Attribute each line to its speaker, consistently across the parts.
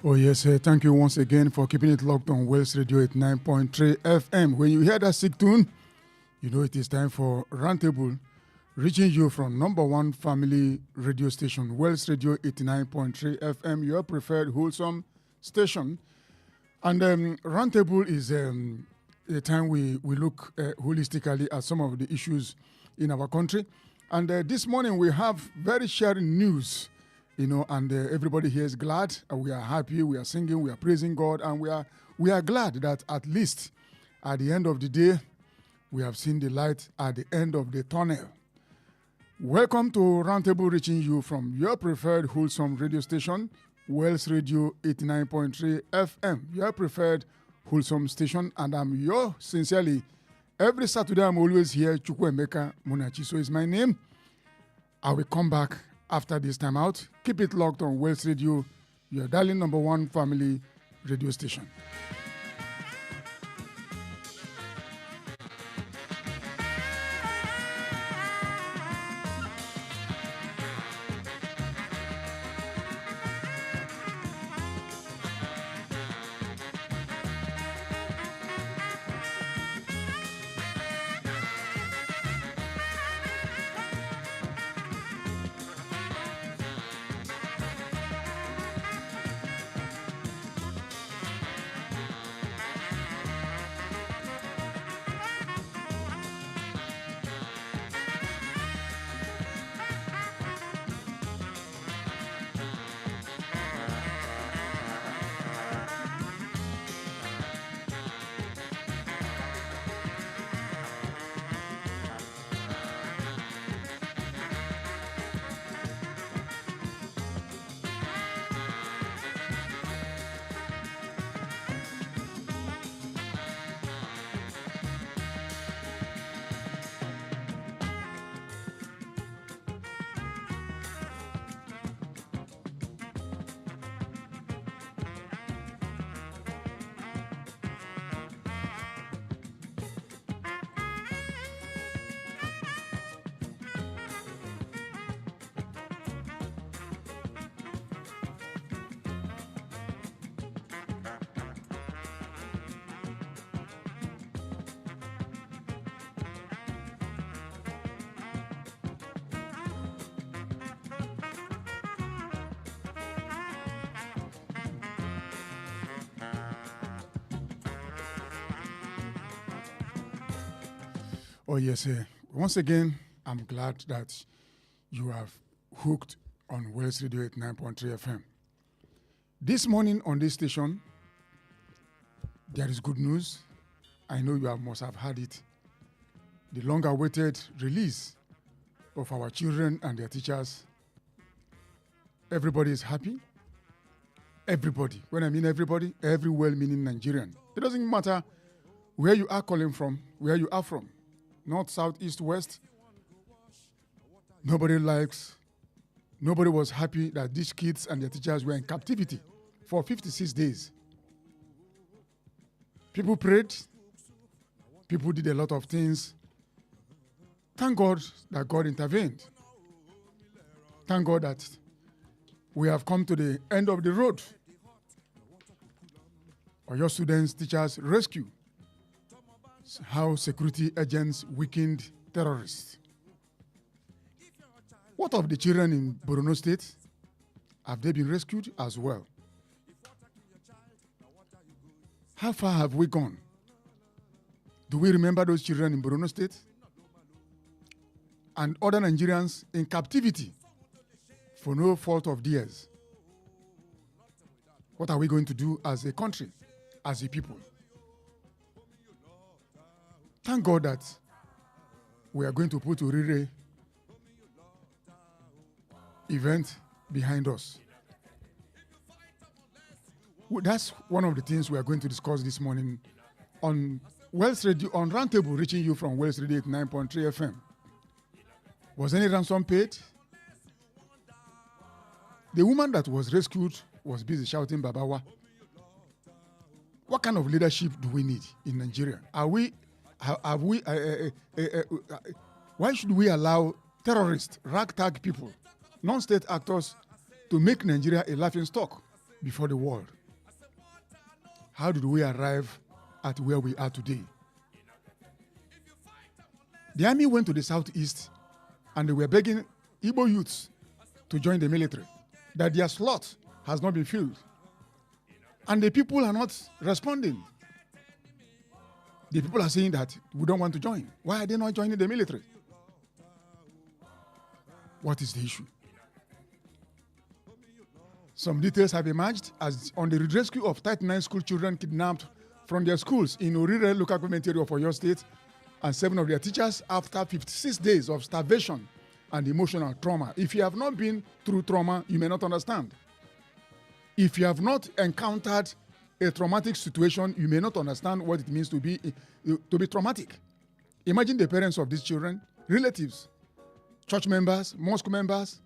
Speaker 1: Oh, yes. Thank you once again for keeping it locked on Wells Radio 89.3 FM. When you hear that sick tune, you know it is time for Roundtable, reaching you from number one family radio station, Wells Radio 89.3 FM, your preferred wholesome station. And Roundtable is a time we look holistically at some of the issues in our country. And this morning we have very sharing news. And everybody here is glad. We are happy. We are singing. We are praising God, and we are glad that at least at the end of the day, we have seen the light at the end of the tunnel. Welcome to Roundtable, reaching you from your preferred wholesome radio station, Wells Radio 89.3 FM, your preferred wholesome station, and I'm your sincerely. Every Saturday, I'm always here. Chukwuemeka Munachiso is my name. I will come back after this time out. Keep it locked on Wells Radio, your darling number one family radio station. Oh, yes. Once again, I'm glad that you have hooked on Wells Radio 89.3 FM. This morning on this station, there is good news. I know you must have heard it. The long-awaited release of our children and their teachers. Everybody is happy. Everybody. When I mean everybody, every well-meaning Nigerian. It doesn't matter where you are calling from, where you are from. North, south, east, west. Nobody was happy that these kids and their teachers were in captivity for 56 days. People prayed. People did a lot of things. Thank God that God intervened. Thank God that we have come to the end of the road. Or your students, teachers, rescue. How security agents weakened terrorists. What of the children in Borno State? Have they been rescued as well? How far have we gone? Do we remember those children in Borno State? And other Nigerians in captivity for no fault of theirs? What are we going to do as a country, as a people? Thank God that we are going to put Urire event behind us. That's one of the things we are going to discuss this morning on Wells Radio, on Roundtable, reaching you from Wells Radio 89.3 FM. Was any ransom paid? The woman that was rescued was busy shouting Babawa. What kind of leadership do we need in Nigeria? Why should we allow terrorists, ragtag people, non-state actors to make Nigeria a laughing stock? before the world. How did we arrive at where we are today? The army went to the southeast and they were begging Igbo youths to join the military, that their slot has not been filled. And the people are not responding. The people are saying that we don't want to join. Why are they not joining the military? What is the issue? Some details have emerged as on the rescue of 39 school children kidnapped from their schools in Orire local government area of Oyo State and 7 of their teachers after 56 days of starvation and emotional trauma. If you have not been through trauma, you may not understand. If you have not encountered a traumatic situation, you may not understand what it means to be traumatic. Imagine the parents of these children, relatives, church members, mosque members.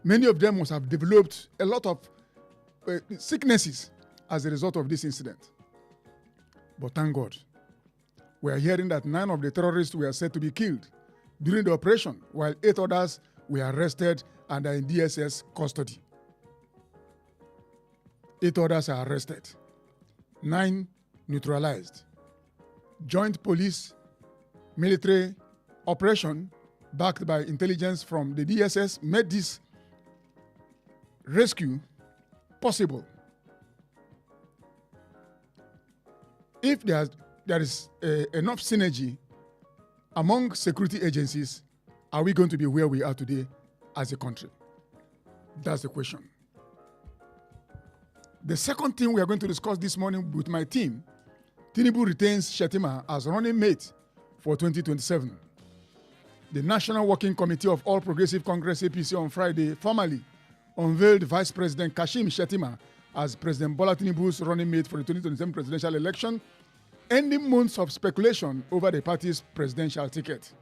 Speaker 1: Many of them must have developed a lot of sicknesses as a result of this incident. But thank God, we are hearing that 9 of the terrorists were said to be killed during the operation, while 8 others were arrested and are in DSS custody. 8 others are arrested, 9 neutralized. Joint police military operation backed by intelligence from the DSS made this rescue possible. If there is enough synergy among security agencies, are we going to be where we are today as a country? That's the question. The second thing we are going to discuss this morning with my team, Tinubu retains Shettima as running mate for 2027. The National Working Committee of All Progressive Congress APC on Friday formally unveiled Vice President Kashim Shettima as President Bola Tinubu's running mate for the 2027 presidential election, ending months of speculation over the party's presidential ticket.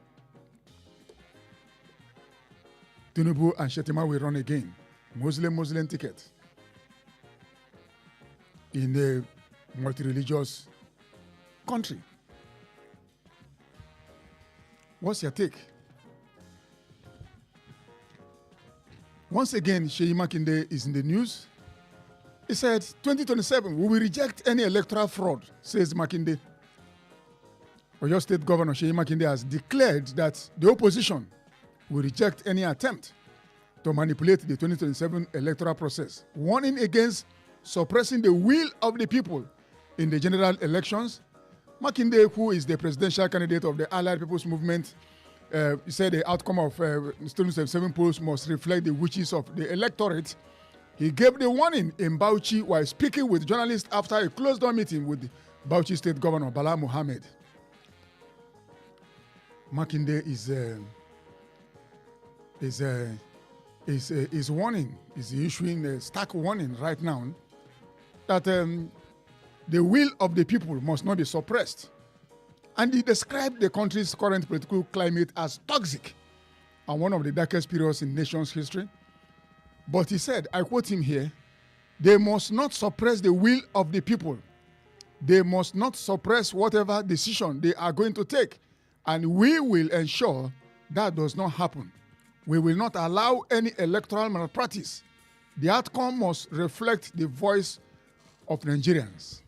Speaker 1: Tinubu and Shettima will run again, Muslim ticket, in a multi-religious country. What's your take? Once again, Seyi Makinde is in the news. He said, 2027, we will reject any electoral fraud, says Makinde. Oyo State Governor Seyi Makinde has declared that the opposition will reject any attempt to manipulate the 2027 electoral process, warning against suppressing the will of the people in the general elections. Makinde, who is the presidential candidate of the Allied People's Movement, he said the outcome of 2027 polls must reflect the wishes of the electorate. He gave the warning in Bauchi while speaking with journalists after a closed-door meeting with Bauchi State Governor Bala Mohammed. Makinde is warning, is issuing a stark warning right now that the will of the people must not be suppressed. And he described the country's current political climate as toxic and one of the darkest periods in nation's history. But he said, I quote him here, they must not suppress the will of the people. They must not suppress whatever decision they are going to take. And we will ensure that does not happen. We will not allow any electoral malpractice. The outcome must reflect the voice of Nigerians.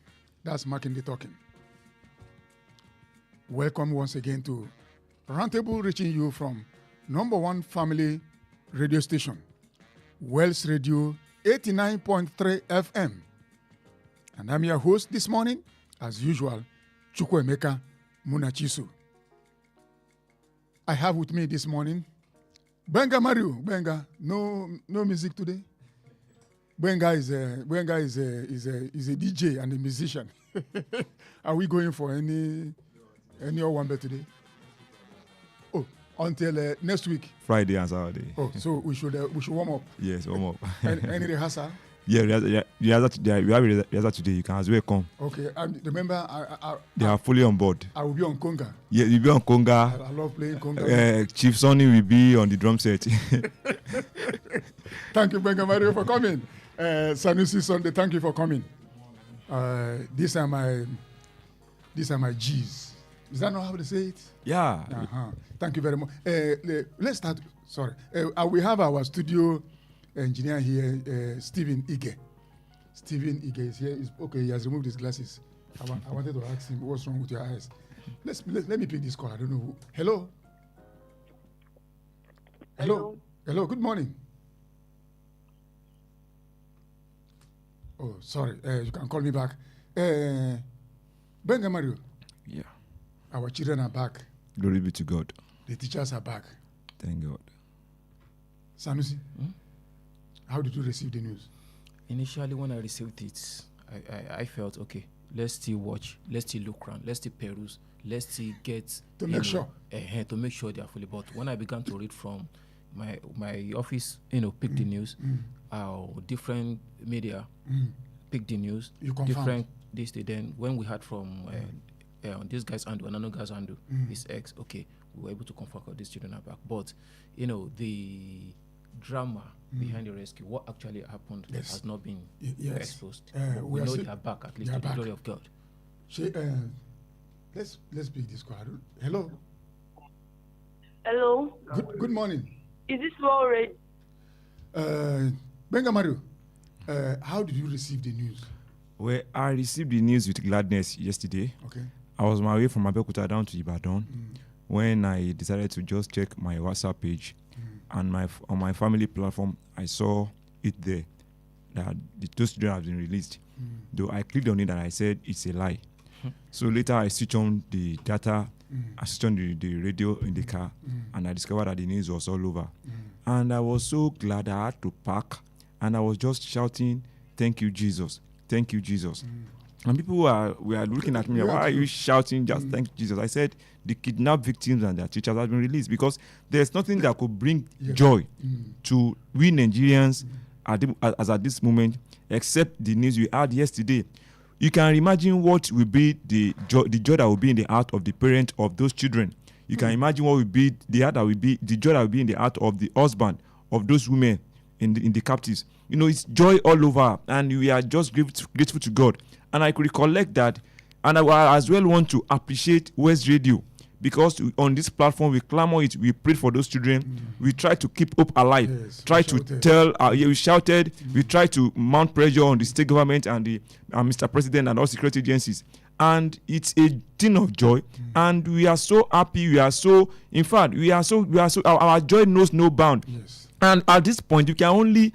Speaker 1: That's Makinde talking. Welcome once again to Roundtable, reaching you from #1 family radio station, Wells Radio 89.3 FM. And I'm your host this morning, as usual, Chukwuemeka Munachiso. I have with me this morning Benga Mario. Benga, no music today. Benga is a DJ and a musician. Are we going for any one bet today? Oh, until next week.
Speaker 2: Friday and Saturday.
Speaker 1: Oh, so we should warm up.
Speaker 2: Yes, warm up.
Speaker 1: Any rehearsal?
Speaker 2: Yeah, we have rehearsal today. You can as well come.
Speaker 1: Okay, remember,
Speaker 2: they are fully on board.
Speaker 1: I will be on conga.
Speaker 2: Yeah, you'll be on conga.
Speaker 1: I love playing conga.
Speaker 2: Chief Sonny will be on the drum set.
Speaker 1: Thank you, Benga Mario, for coming. Sanusi Sunday, thank you for coming. These are my G's. Is that not how they say it?
Speaker 2: Yeah.
Speaker 1: Thank you very much. Let's start. Sorry. We have our studio engineer here, Stephen Ige. Stephen Ige is here. Okay, he has removed his glasses. I wanted to ask him what's wrong with your eyes. Let me pick this call. I don't know who. Hello. Hello. Good morning. Oh, sorry. You can call me back. Benga Mario.
Speaker 2: Yeah.
Speaker 1: Our children are back.
Speaker 2: Glory be to God.
Speaker 1: The teachers are back.
Speaker 2: Thank God.
Speaker 1: Sanusi, how did you receive the news?
Speaker 3: Initially, when I received it, I felt, okay, let's still watch, let's still look around, let's still peruse, let's still get...
Speaker 1: To make sure
Speaker 3: they are fully. But when I began to read from my office, pick the news, different media pick the news, different this, then when we heard from this guy's handle, another guy's handle, his ex, okay, we were able to confirm that these children are back. But, the drama behind the rescue, what actually happened has not been exposed. We know they are back, at least to the glory of God.
Speaker 1: Let's pick this call. Hello.
Speaker 4: Hello.
Speaker 1: Good morning.
Speaker 4: Is this already?
Speaker 1: Benga Mario, how did you receive the news?
Speaker 2: Well, I received the news with gladness yesterday.
Speaker 1: Okay.
Speaker 2: I was on my way from Abeokuta down to Ibadan when I decided to just check my WhatsApp page. And on my family platform, I saw it there that those children have been released. Though I clicked on it and I said it's a lie. So later I switched on the data, I switched on the radio in the car, and I discovered that the news was all over. And I was so glad I had to park, and I was just shouting, "Thank you, Jesus! Thank you, Jesus!" And people were looking at me, why are you shouting just thank Jesus? I said, the kidnapped victims and their teachers have been released, because there's nothing that could bring joy to we Nigerians as at this moment, except the news we had yesterday. You can imagine what will be the joy that will be in the heart of the parent of those children. You can imagine what will be the joy that will be in the heart of the husband of those women in the captives. It's joy all over, and we are just grateful to God. And I could recollect that, and I as well want to appreciate West Radio, because on this platform we clamor it, we prayed for those children, we tried to keep hope alive, we shouted, we tried to mount pressure on the state government and the Mr. President and all security agencies. And it's a thing of joy, and we are so happy. Our joy knows no bound.
Speaker 1: Yes.
Speaker 2: And at this point, you can only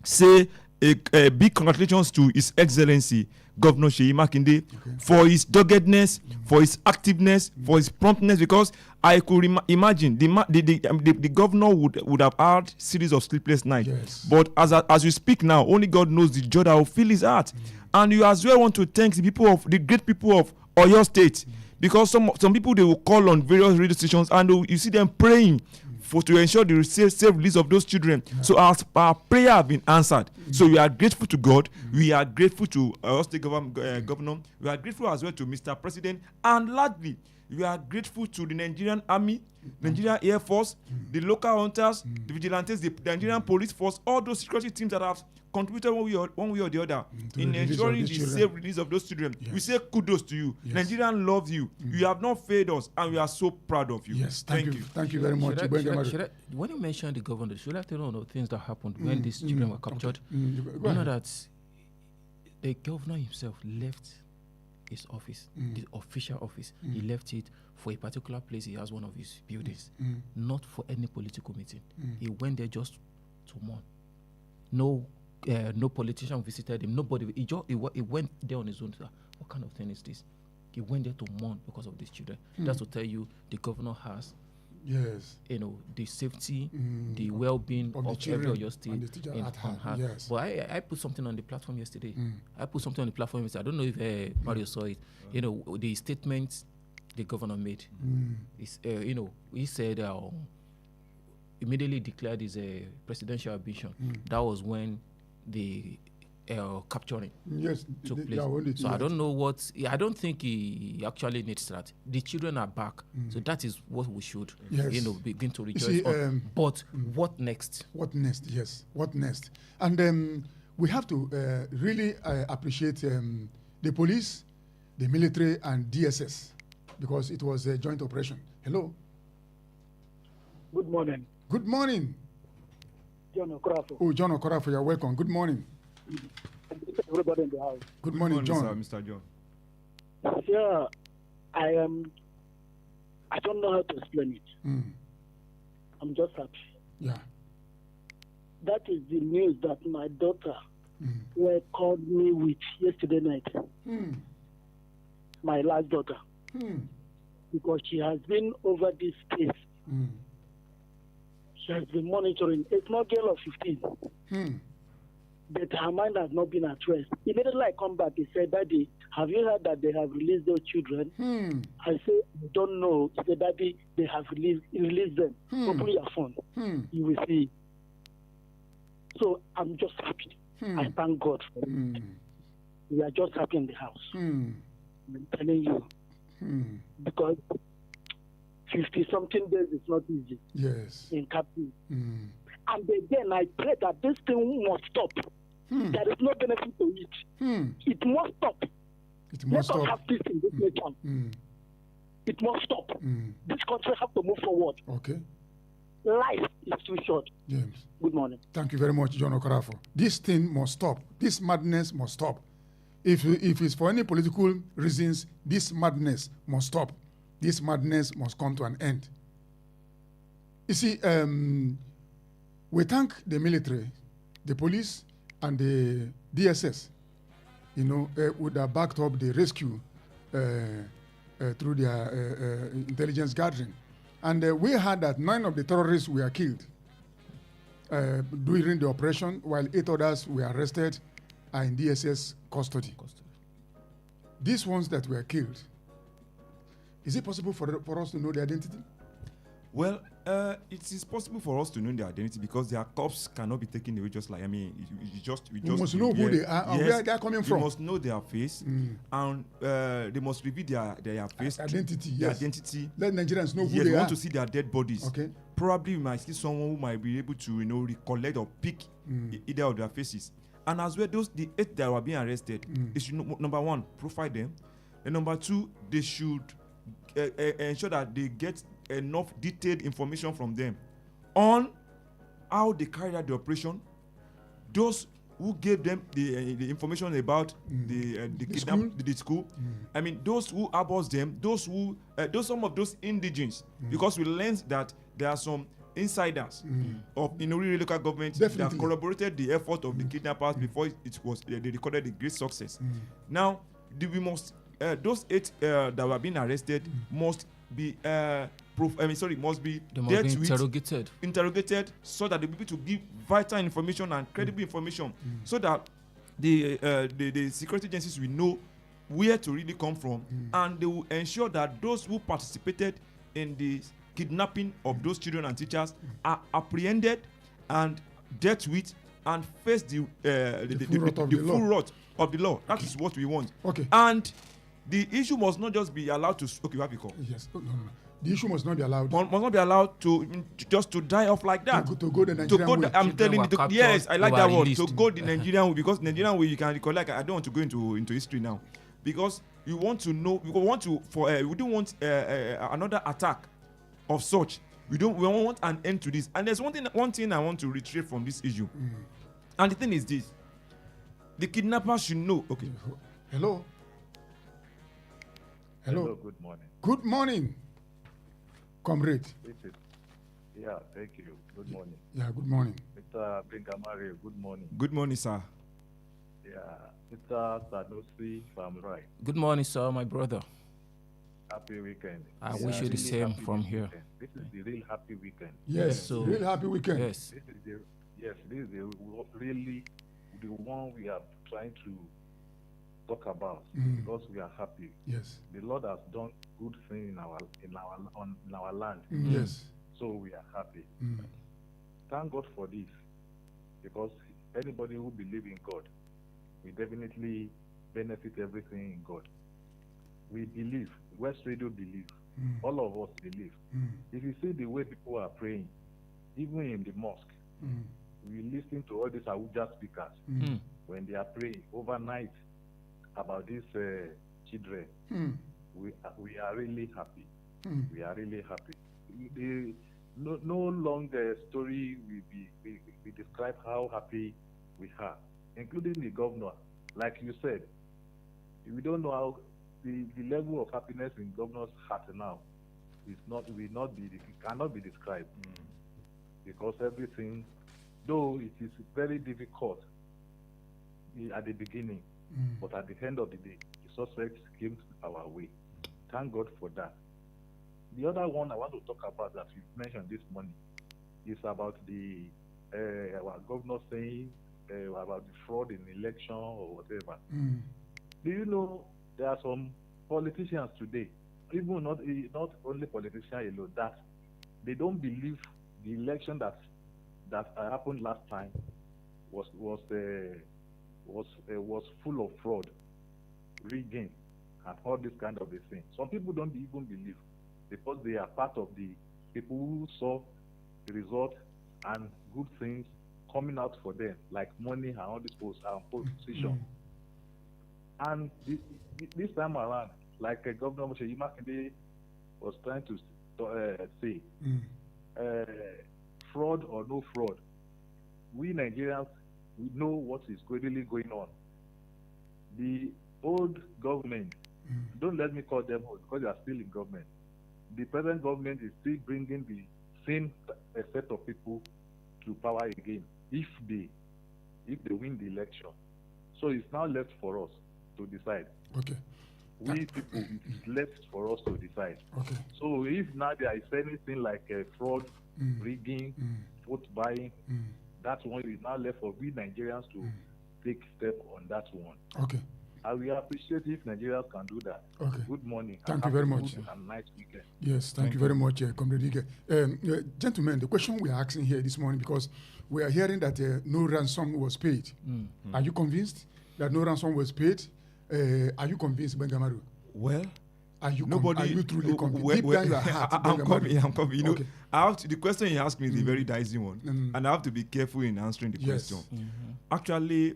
Speaker 2: say a big congratulations to His Excellency Governor Seyi Makinde for his doggedness, for his activeness, for his promptness. Because I could imagine the governor would have had series of sleepless nights.
Speaker 1: Yes.
Speaker 2: But as we speak now, only God knows the joy that will fill his heart. And you as well want to thank the great people of Oyo State, because some people, they will call on various radio stations and you see them praying to ensure the safe release of those children. So our prayer have been answered. So we are grateful to God. We are grateful to our state governor. We are grateful as well to Mr. President. And lastly, we are grateful to the Nigerian Army, Nigerian Air Force, the local hunters, the vigilantes, the Nigerian police force, all those security teams that have contributed one way or the other in ensuring the safe release of those children. Yes. We say kudos to you. Yes. Nigerian loves you. You have not failed us, and we are so proud of you.
Speaker 1: Yes, thank you. Thank you very much.
Speaker 3: When you mentioned the governor, should I tell you the things that happened when these children were captured? You know that the governor himself left his office, the official office. He left it for a particular place. He has one of his buildings, not for any political meeting. He went there just to mourn. No politician visited him. Nobody. He went there on his own. What kind of thing is this? He went there to mourn because of these children. That's to tell you the governor has, the safety, the well-being of every of your state in hand. Yes. But I put something on the platform yesterday. I don't know if Mario saw it. The statement the governor made. He said immediately declared his presidential ambition. That was when the capturing took place. So I don't know I don't think he actually needs that. The children are back. So that is what we should begin to rejoice on. But what next?
Speaker 1: What next? Yes. What next? And we have to really appreciate the police, the military, and DSS, because it was a joint operation. Hello.
Speaker 5: Good morning.
Speaker 1: Good morning.
Speaker 5: John Okorafo.
Speaker 1: Oh, John Okorafo, you're welcome. Good morning.
Speaker 5: to everybody in the house.
Speaker 1: Good morning, John.
Speaker 2: Sir, Mr. John.
Speaker 5: Yeah, I don't know how to explain it. I'm just happy.
Speaker 1: Yeah.
Speaker 5: That is the news that my daughter were called me with yesterday night. My last daughter. Because she has been over this case. She has been monitoring. It's not girl of 15. But her mind has not been at rest. Immediately I come back, he said, Daddy, have you heard that they have released those children? I say, I don't know. He said, Daddy, they have released them. Open your phone. You will see. So I'm just happy. I thank God for it. We are just happy in the house. I'm telling you. Because 50-something days is not easy.
Speaker 1: Yes.
Speaker 5: In captivity. And again, I pray that this thing must stop. There is no benefit to it. It must stop.
Speaker 1: It must stop.
Speaker 5: Let us have peace in this nation. It must stop. This country has to move forward.
Speaker 1: Okay.
Speaker 5: Life is too short.
Speaker 1: James.
Speaker 5: Good morning.
Speaker 1: Thank you very much, John Okarafo. This thing must stop. This madness must stop. If it's for any political reasons, this madness must stop. This madness must come to an end. You see, we thank the military, the police, and the DSS, would have backed up the rescue through their intelligence gathering. And we heard that 9 of the terrorists were killed during the operation, while 8 others were arrested and in DSS custody. These ones that were killed, is it possible for us to know their identity?
Speaker 2: Well, it is possible for us to know their identity because their corpse cannot be taken away just like, we
Speaker 1: must know who they are and where they are coming from.
Speaker 2: We must know their face and they must reveal their face.
Speaker 1: Identity,
Speaker 2: their
Speaker 1: yes.
Speaker 2: identity.
Speaker 1: Let Nigerians know who
Speaker 2: yes,
Speaker 1: they
Speaker 2: we
Speaker 1: are.
Speaker 2: want to see their dead bodies.
Speaker 1: Okay.
Speaker 2: Probably we might see someone who might be able to, recollect or pick either of their faces. And as well, the 8 that were being arrested, they should, number 1, profile them. And number 2, they should ensure that they get enough detailed information from them on how they carried out the operation, those who gave them the information about the school. Those who abused them, some of those indigens, because we learned that there are some insiders of Inori local government that corroborated the effort of the kidnappers before they recorded a great success. Now, we must those 8 that were being arrested must be must be interrogated so that they be able to give vital information and credible information so that the security agencies will know where to really come from and they will ensure that those who participated in the kidnapping of those children and teachers are apprehended and dealt with and face the full wrath of the law. That is what we want.
Speaker 1: Okay.
Speaker 2: And the issue must not just be allowed to. Okay, you have a call.
Speaker 1: Yes. No. The issue must not be allowed.
Speaker 2: Must not be allowed to just to die off like that.
Speaker 1: To go the Nigerian way.
Speaker 2: I'm telling you. Yes, I like that word. To go the Nigerian way, because Nigerian way you can recollect. I don't want to go into history now, because we want to know. We want to we don't want another attack of such. We want an end to this. And there's one thing I want to retrieve from this issue. And the thing is this: the kidnappers should know. Okay.
Speaker 1: Hello.
Speaker 4: Good morning.
Speaker 1: Good morning, comrade.
Speaker 4: Yeah, thank you. Good morning.
Speaker 1: Yeah, good morning.
Speaker 4: Mr. Bengamari, good morning.
Speaker 2: Good morning, sir.
Speaker 4: Yeah, Mr. Sanusi, if I'm right.
Speaker 3: Good morning, sir, my brother.
Speaker 4: Happy weekend.
Speaker 3: I wish you the same from here.
Speaker 4: Weekend. This is the real happy weekend.
Speaker 1: Yes, real happy weekend.
Speaker 3: Yes.
Speaker 4: This is really the one we are trying to talk about because we are happy.
Speaker 1: Yes.
Speaker 4: The Lord has done good things in our land.
Speaker 1: Yes.
Speaker 4: So we are happy. Thank God for this, because anybody who believes in God, we definitely benefit everything in God. We believe. West Radio believe. All of us believe. If you see the way people are praying, even in the mosque, we listen to all these Abuja speakers when they are praying overnight about these children. We are really happy. We are really happy. No longer story we describe how happy we are, including the governor. like you said, we don't know how the level of happiness in governor's heart now cannot be described. Because everything, though it is very difficult at the beginning, but at the end of the day, the success came our way. Thank God for that. The other one I want to talk about that you mentioned this morning is about our governor saying about the fraud in election or whatever. Do you know there are some politicians today, even not only politicians alone, that they don't believe the election that happened last time was full of fraud, rigging, and all this kind of a thing. Some people don't even believe because they are part of the people who saw the result and good things coming out for them, like money and all this position. And this time around, like Governor Chukwuemeka was trying to say, fraud or no fraud, we Nigerians, we know what is really going on. The old government, don't let me call them old because they are still in government. The present government is still bringing the same set of people to power again if they win the election. So it's now left for us to decide.
Speaker 1: Okay.
Speaker 4: We people, it's left for us to decide.
Speaker 1: Okay.
Speaker 4: So if now there is anything like fraud, rigging, vote buying, that one is now left for we Nigerians to take step on that one.
Speaker 1: Okay.
Speaker 4: I will appreciate if Nigerians can do that.
Speaker 1: Okay.
Speaker 4: Good morning.
Speaker 1: Thank you very much.
Speaker 4: And nice weekend.
Speaker 1: Yes, thank you very much, Comrade Ike. Gentlemen, the question we are asking here this morning, because we are hearing that no ransom was paid. Are you convinced that no ransom was paid? Are you convinced, Bengamaru?
Speaker 2: Well,
Speaker 1: are you
Speaker 2: truly
Speaker 1: convinced? Deep down your heart,
Speaker 2: I'm coming. You know,
Speaker 1: okay.
Speaker 2: the question you asked me is a very dicey one, and I have to be careful in answering the question. Actually,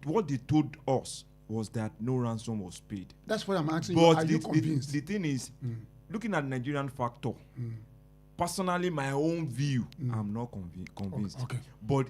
Speaker 2: what they told us was that no ransom was paid.
Speaker 1: That's what I'm asking
Speaker 2: but
Speaker 1: you. Are you convinced?
Speaker 2: The thing is, looking at the Nigerian factor, personally, my own view, I'm not convinced.
Speaker 1: Okay.
Speaker 2: But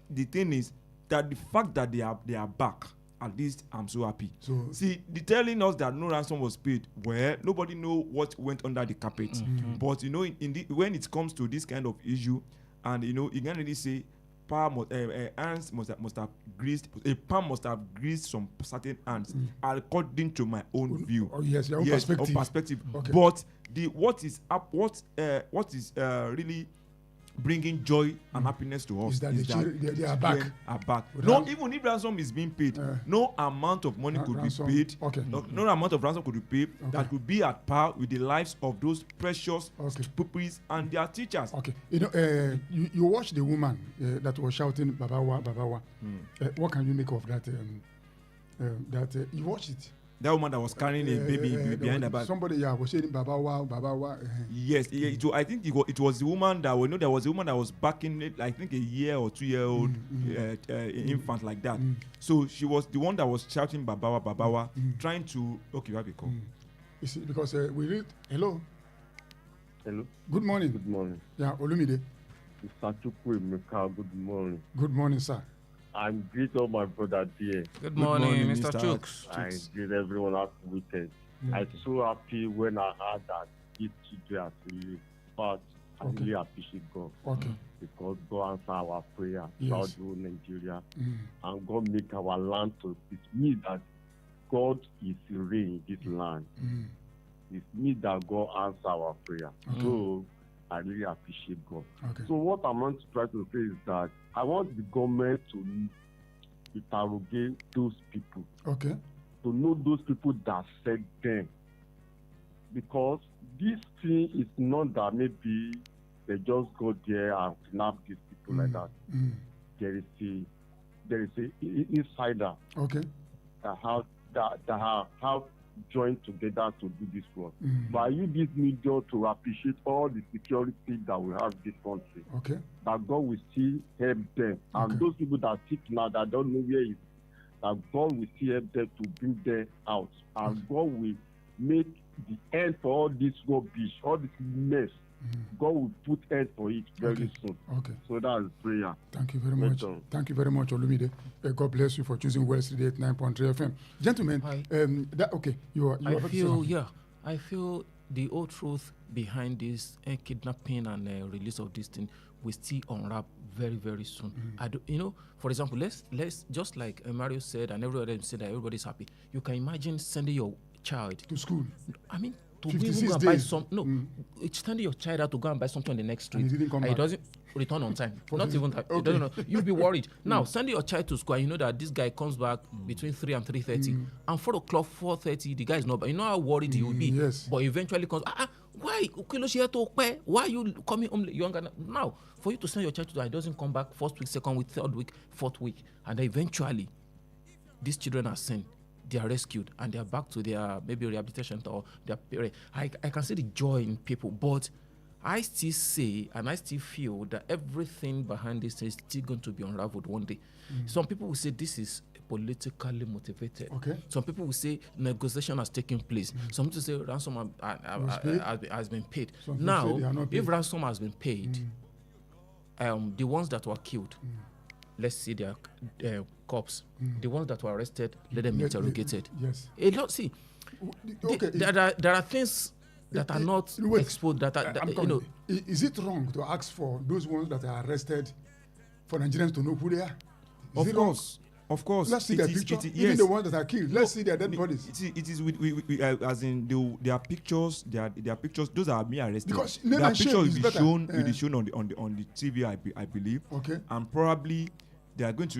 Speaker 2: the thing is that the fact that they are back, at least I'm so happy.
Speaker 1: So,
Speaker 2: see, the telling us that no ransom was paid, well, nobody know what went under the carpet. But you know, when it comes to this kind of issue, and you know, you can really say, hands must have greased. A palm must have greased some certain hands, according to my own view.
Speaker 1: Oh yes, your own perspective.
Speaker 2: Perspective.
Speaker 1: Okay.
Speaker 2: But what is really bringing joy and happiness to us
Speaker 1: is that they are back.
Speaker 2: No, even if ransom is being paid, no amount of money could be paid.
Speaker 1: Okay.
Speaker 2: No amount of ransom could be paid that could be at par with the lives of those precious pupils and their teachers.
Speaker 1: Okay. You know, you watched the woman that was shouting "Babawa, Babawa." What can you make of that? You watched it.
Speaker 2: That woman that was carrying a baby behind her back.
Speaker 1: Somebody was saying "Babawa, Babawa."
Speaker 2: Yes, I think it was the woman that we know. There was a woman that was backing it, I think a year or 2 year old infant like that. So she was the one that was shouting "Babawa, Babawa," trying to. Okay, you have a call.
Speaker 1: You see, because we read. Hello.
Speaker 6: Hello.
Speaker 1: Good morning.
Speaker 6: Good morning.
Speaker 1: Yeah, Olumide.
Speaker 6: Mr. Chukwuemeka, good morning.
Speaker 1: Good morning, sir.
Speaker 6: I greet all my brother there.
Speaker 3: Good morning, Mr. Chooks.
Speaker 6: I greet everyone happy weekend. I'm so happy when I heard that these children are really fast. I really appreciate God.
Speaker 1: Okay.
Speaker 6: Because God answer our prayer throughout the whole Nigeria. And God make our land to. It means that God is reign in this land. It means that God answer our prayer. So I really appreciate God.
Speaker 1: Okay.
Speaker 6: So what I want to try to say is that I want the government to interrogate those people.
Speaker 1: Okay.
Speaker 6: To know those people that said them. Because this thing is not that maybe they just go there and kidnap these people like that. There is a insider.
Speaker 1: Okay.
Speaker 6: that have joined together to do this work. But I use this media to appreciate all the security that we have in this country.
Speaker 1: Okay.
Speaker 6: That God will still help them. And those people that are sick now that don't know where it is, that God will still help them to bring them out. And God will make the end for all this rubbish, all this mess. God will put end for it very soon.
Speaker 1: Okay.
Speaker 6: So that's prayer.
Speaker 1: Thank you very much. Thank you very much, Olumide. God bless you for choosing Wells 89.3 FM. Gentlemen,
Speaker 3: I feel the whole truth behind this kidnapping and release of this thing will still unwrap very, very soon. For example, let's just like Mario said, and everybody said that everybody's happy. You can imagine sending your child
Speaker 1: to school.
Speaker 3: I mean, to go and buy some. No, it's sending your child out to go and buy something on the next street.
Speaker 1: And it
Speaker 3: doesn't return on time. Not even that. Okay. It doesn't know. You'll be worried. Now, send your child to school, and you know that this guy comes back between 3 and 3:30, and 4 o'clock, 4:30, the guy is not. But you know how worried he will be.
Speaker 1: Yes.
Speaker 3: But eventually comes. Why? Why are you coming home younger now? For you to send your child to that, it doesn't come back first week, second week, third week, fourth week, and then eventually, these children are sent. They are rescued and they are back to their maybe rehabilitation or their parent. I can see the joy in people, but I still say and I still feel that everything behind this is still going to be unraveled one day. Some people will say this is politically motivated.
Speaker 1: Okay.
Speaker 3: Some people will say negotiation has taken place. Some people say ransom has been paid. Now, if ransom has been paid, the ones that were killed, let's see their corpse. The ones that were arrested, let them be interrogated.
Speaker 1: Yes.
Speaker 3: There are things that are not exposed.
Speaker 1: Is it wrong to ask for those ones that are arrested for Nigerians to know who they are?
Speaker 2: Of course.
Speaker 1: Let's see their picture. Even the ones that are killed, let's see their dead bodies.
Speaker 2: It is as in their pictures. Their pictures. Those are me arrested.
Speaker 1: Because
Speaker 2: their pictures will be shown on the TV. I believe.
Speaker 1: Okay.
Speaker 2: And probably they are going to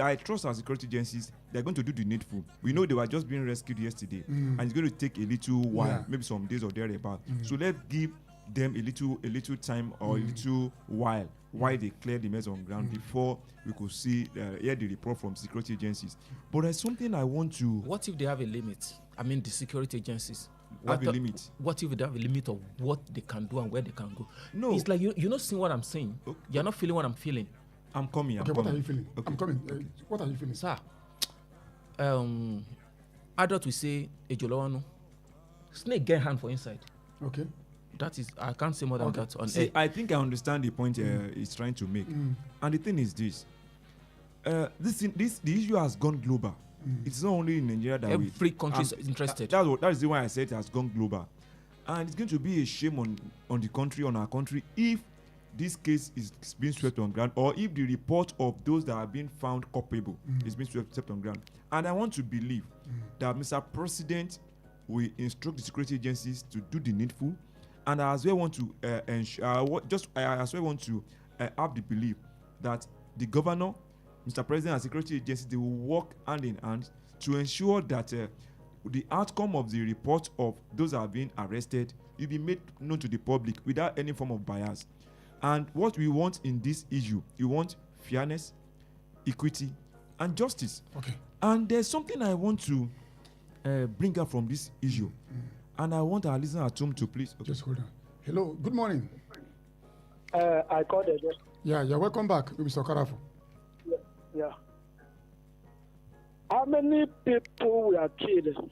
Speaker 2: I trust our security agencies. They are going to do the needful. We know they were just being rescued yesterday, and it's going to take a little while, maybe some days or thereabout. So let's give them a little time or a little while they clear the mess on ground before we could hear the report from security agencies. But there's something I want to.
Speaker 3: What if they have a limit? I mean, the security agencies
Speaker 2: have a limit.
Speaker 3: What if they have a limit of what they can do and where they can go?
Speaker 2: No,
Speaker 3: it's like you're not seeing what I'm saying. Okay. You're not feeling what I'm feeling.
Speaker 2: I'm coming.
Speaker 1: What are you feeling?
Speaker 2: Okay.
Speaker 1: I'm coming. Okay. What are you feeling,
Speaker 3: sir? Adult will say ejolowanu. Snake get hand for inside.
Speaker 1: Okay.
Speaker 3: That is, I can't say more than that on
Speaker 2: air. I think I understand the point he's trying to make. And the thing is this. The issue has gone global. It's not only in Nigeria that
Speaker 3: every country is interested.
Speaker 2: That is the why I said it has gone global. And it's going to be a shame on the country, on our country, if this case is being swept on ground, or if the report of those that have been found culpable is being swept on ground. And I want to believe that Mr. President will instruct the security agencies to do the needful, and I as well want to have the belief that the governor, Mr. President, and security agencies, they will work hand in hand to ensure that the outcome of the report of those that have been arrested will be made known to the public without any form of bias. And what we want in this issue, we want fairness, equity, and justice.
Speaker 1: Okay.
Speaker 2: And there's something I want to bring up from this issue. And I want our listeners at home to please.
Speaker 1: Okay. Just hold on. Hello, good morning.
Speaker 5: I called again.
Speaker 1: Yeah, you're welcome back, Mr. Karafo.
Speaker 5: Yeah. How many people were killed?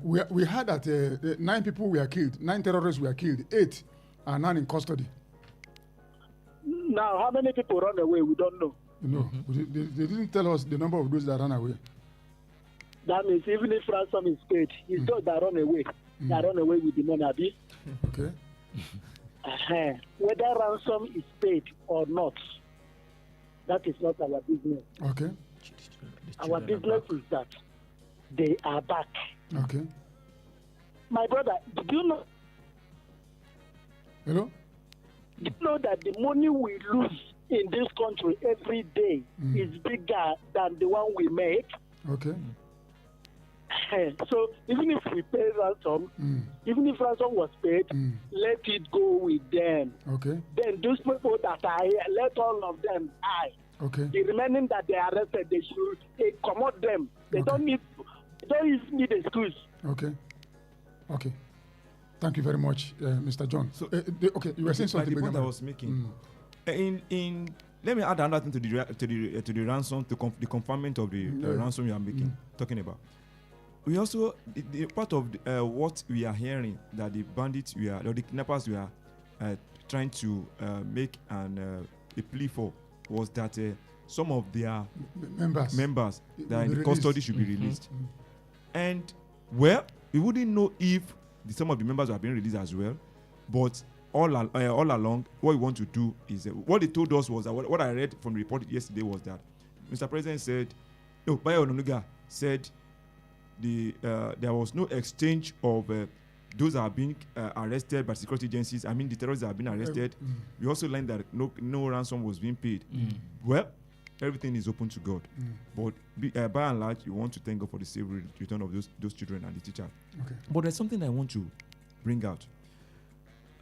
Speaker 1: We heard that 9 people were killed, 9 terrorists were killed, 8 are now in custody.
Speaker 5: Now, how many people run away? We don't know.
Speaker 1: No, they didn't tell us the number of those that ran away.
Speaker 5: That means even if ransom is paid, it's those that run away. That run away with the money, Abi.
Speaker 1: Okay.
Speaker 5: Whether ransom is paid or not, that is not our business.
Speaker 1: Okay.
Speaker 5: Our business is that they are back.
Speaker 1: Okay.
Speaker 5: My brother, did you know?
Speaker 1: Hello?
Speaker 5: Did you know that the money we lose in this country every day is bigger than the one we make?
Speaker 1: Okay.
Speaker 5: So even if we pay ransom, even if ransom was paid, let it go with them.
Speaker 1: Okay.
Speaker 5: Then those people that are here, let all of them die.
Speaker 1: Okay.
Speaker 5: The remaining that they are arrested, they should commode them. They don't need excuse.
Speaker 1: Okay. Okay. Thank you very much, Mr. John. So, okay, you were saying something.
Speaker 2: The point I was making. Let me add another thing to the ransom, the confinement of the ransom you are talking about. we also the part of what we are hearing that the bandits or the kidnappers were trying to make a plea for was that some of their members that are in the custody should be released. And well, we wouldn't know if some of the members are being released as well, but all along, what we want to do is what they told us was that what I read from the report yesterday was that Mr. President said, Bayo Onanuga said there was no exchange of those that are being arrested by security agencies. I mean, the terrorists that have been arrested. We also learned that no ransom was being paid. Well, everything is open to God. But by and large, you want to thank God for the safe return of those children and the teacher. Okay. But there's something I want to bring out.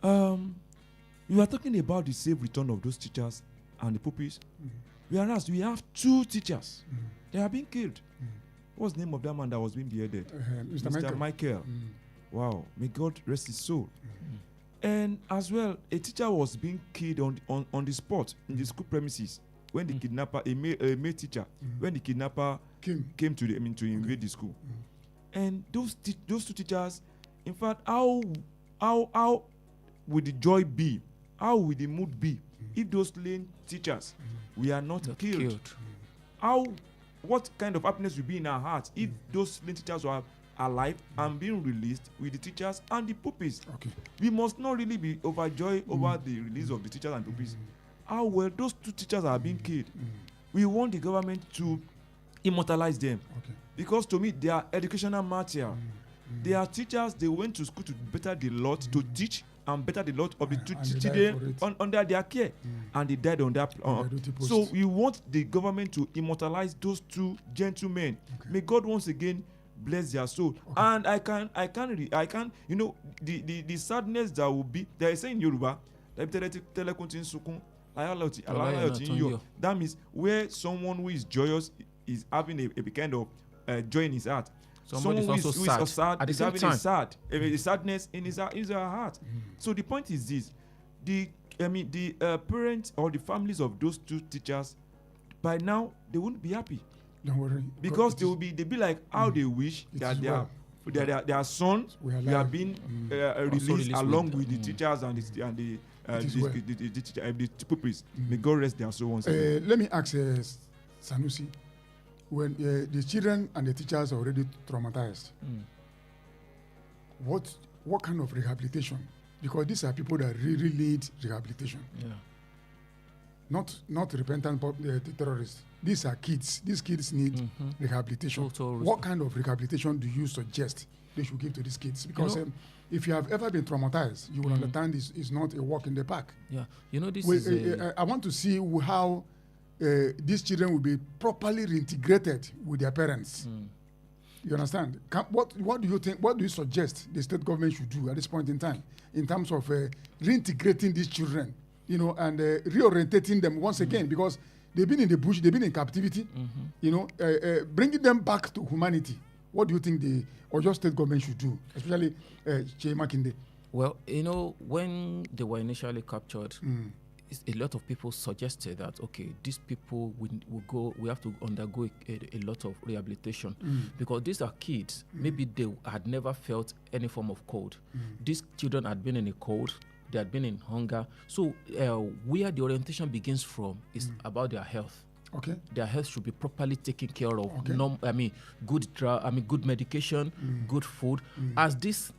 Speaker 2: You are talking about the safe return of those teachers and the puppies. Whereas we have 2 teachers. They are being killed. What's the name of that man that was being beheaded? Mr. Michael. Wow. May God rest his soul. And as well, a teacher was being killed on the spot in the school premises when the kidnapper, a male teacher, when the kidnapper came to invade the school. And those 2 teachers, in fact, how would the joy be? How would the mood be if those slain teachers were not killed? What kind of happiness would be in our hearts if those slain teachers were alive and being released with the teachers and the puppies? Okay. We must not really be overjoyed over the release of the teachers and puppies. How well those 2 teachers are being killed. We want the government to immortalize them. Okay. Because to me, they are educational material. They are teachers. They went to school to better the lot, to teach and better the lot of the children under their care. And they died on that. So we want the government to immortalize those 2 gentlemen. Okay. May God once again bless their soul. Okay. And I can, the sadness that will be, they are saying in Yoruba, that means where someone who is joyous is having a kind of joy in his heart. Someone who is sad is having a sadness in his heart. So the point is this: the parents or the families of those 2 teachers, by now they won't be happy.
Speaker 1: Don't worry,
Speaker 2: because they'll be like how they wish that their sons have been released along with the teachers and the puppies. May God rest their soul once again.
Speaker 1: Let me ask Sanusi. When the children and the teachers are already traumatized, what kind of rehabilitation? Because these are people that really need rehabilitation. Yeah. Not repentant terrorists. These are kids. These kids need rehabilitation. What kind of rehabilitation do you suggest they should give to these kids? Because if you have ever been traumatized, you will understand this is not a walk in the park.
Speaker 3: Yeah,
Speaker 1: I want to see how these children will be properly reintegrated with their parents. You understand? What do you think? What do you suggest the state government should do at this point in time in terms of reintegrating these children, and reorientating them once again, because they've been in the bush, they've been in captivity, bringing them back to humanity. What do you think the Oyo state government should do, especially Chei Makinde?
Speaker 3: Well, when they were initially captured, a lot of people suggested that these people we have to undergo a lot of rehabilitation because these are kids. Maybe they had never felt any form of cold. These children had been in a cold, they had been in hunger. So where the orientation begins from is about their health. Okay, their health should be properly taken care of. Okay. Good medication, good food. As this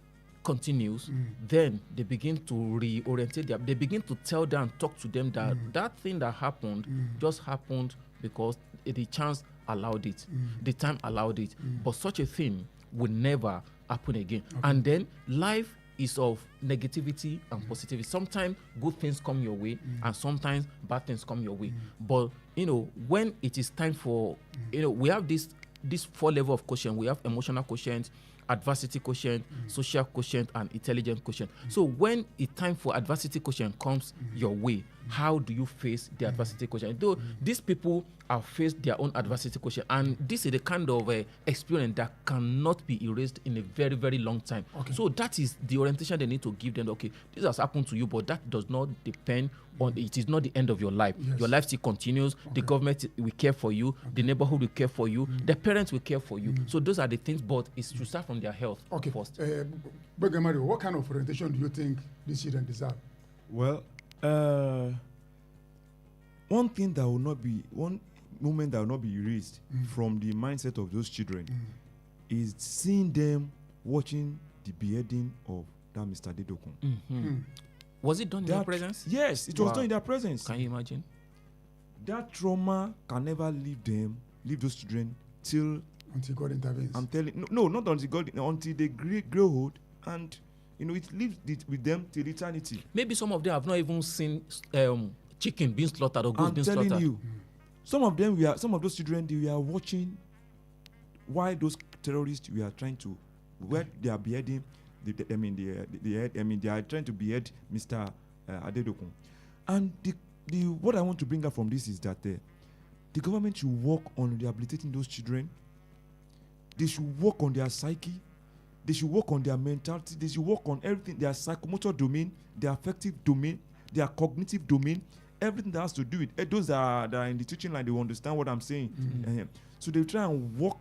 Speaker 3: continues, then they begin to reorientate them. They begin to tell them and talk to them that that thing that happened just happened because the chance allowed it, the time allowed it. But such a thing will never happen again. Okay. And then life is of negativity and positivity. Sometimes good things come your way and sometimes bad things come your way. But when it is time for we have this 4 level of quotient. We have emotional quotient, adversity quotient, social quotient, and intelligence quotient. So when it's time for adversity quotient comes your way, how do you face the adversity question? Though these people have faced their own adversity question, and this is the kind of experience that cannot be erased in a very, very long time. Okay. So that is the orientation they need to give them. Okay, this has happened to you, but that does not depend on, it is not the end of your life. Yes. Your life still continues. Okay. The government will care for you. Okay. The neighborhood will care for you. The parents will care for you. So those are the things, but it's to start from their health first.
Speaker 1: Mario, what kind of orientation do you think these children deserve?
Speaker 2: Well, one moment that will not be erased from the mindset of those children is seeing them watching the beheading of that Mr. Dedokun.
Speaker 3: Was it done in their presence?
Speaker 2: Yes, it was done in their presence.
Speaker 3: Can you imagine?
Speaker 2: That trauma can never leave those children until
Speaker 1: God intervenes.
Speaker 2: I'm telling no, not until God, until they grow old, and it lives with them till eternity.
Speaker 3: Maybe some of them have not even seen chicken being slaughtered or goats being slaughtered. I'm telling you,
Speaker 2: some of those children, they were watching why those terrorists were trying to, where they are beheading, they are trying to behead Mr. Adedokun. And what I want to bring up from this is that the government should work on rehabilitating those children. They should work on their psyche. They should work on their mentality. They should work on everything, their psychomotor domain, their affective domain, their cognitive domain, everything that has to do with those that are in the teaching line. They will understand what I'm saying. So they try and work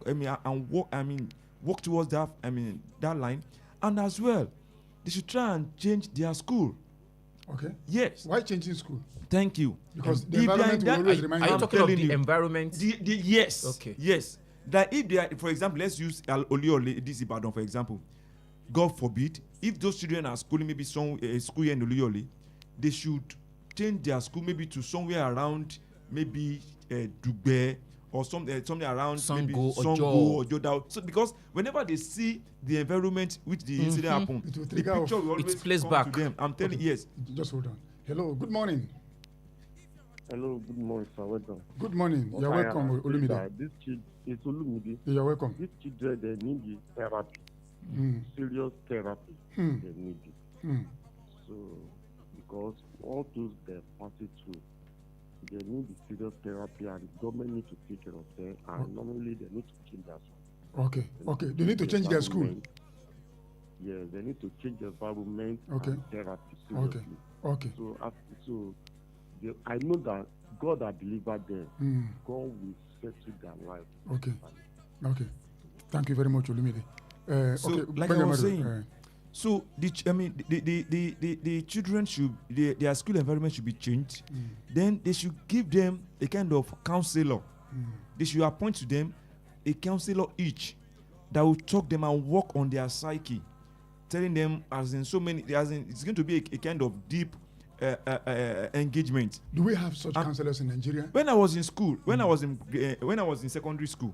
Speaker 2: towards that. That line, and as well, they should try and change their school.
Speaker 1: Okay.
Speaker 2: Yes.
Speaker 1: Why changing school?
Speaker 2: Thank you.
Speaker 1: Because the environment will always remind you.
Speaker 3: Are you talking about the environment?
Speaker 2: Yes.
Speaker 3: Okay.
Speaker 2: Yes. That if they are, for example, let's use Oliole, this Ibadan, for example. God forbid, if those children are schooling maybe some school here in Oliole, they should change their school maybe to somewhere around maybe Dugbe or something around maybe Sango or Joda. So because whenever they see the environment which the incident happened, the picture will always
Speaker 3: plays
Speaker 2: come
Speaker 3: back
Speaker 2: to them. I'm telling you, yes.
Speaker 1: Just hold on. Hello, good morning.
Speaker 6: Hello, good morning, sir. Welcome.
Speaker 1: Good morning. You're welcome, Olumide.
Speaker 6: It's Olumide.
Speaker 1: You're welcome.
Speaker 6: These children, they need the therapy. Serious therapy. They need it. So, because all those they're passing through, they need the serious therapy, and the government need to take care of them, and normally they need to change their school.
Speaker 1: Okay. They need to change their school.
Speaker 6: Yeah, they need to change the environment and therapy seriously.
Speaker 1: Okay.
Speaker 6: So I know that God has delivered them. God will settle their life.
Speaker 1: Okay. Thank you very much, Olumide.
Speaker 2: Like I was saying, so the children should, their school environment should be changed. Then they should give them a kind of counselor. They should appoint to them a counselor each that will talk them and work on their psyche, telling them it's going to be a kind of deep engagement.
Speaker 1: Do we have such counselors in Nigeria?
Speaker 2: When I was in school, when I was in secondary school,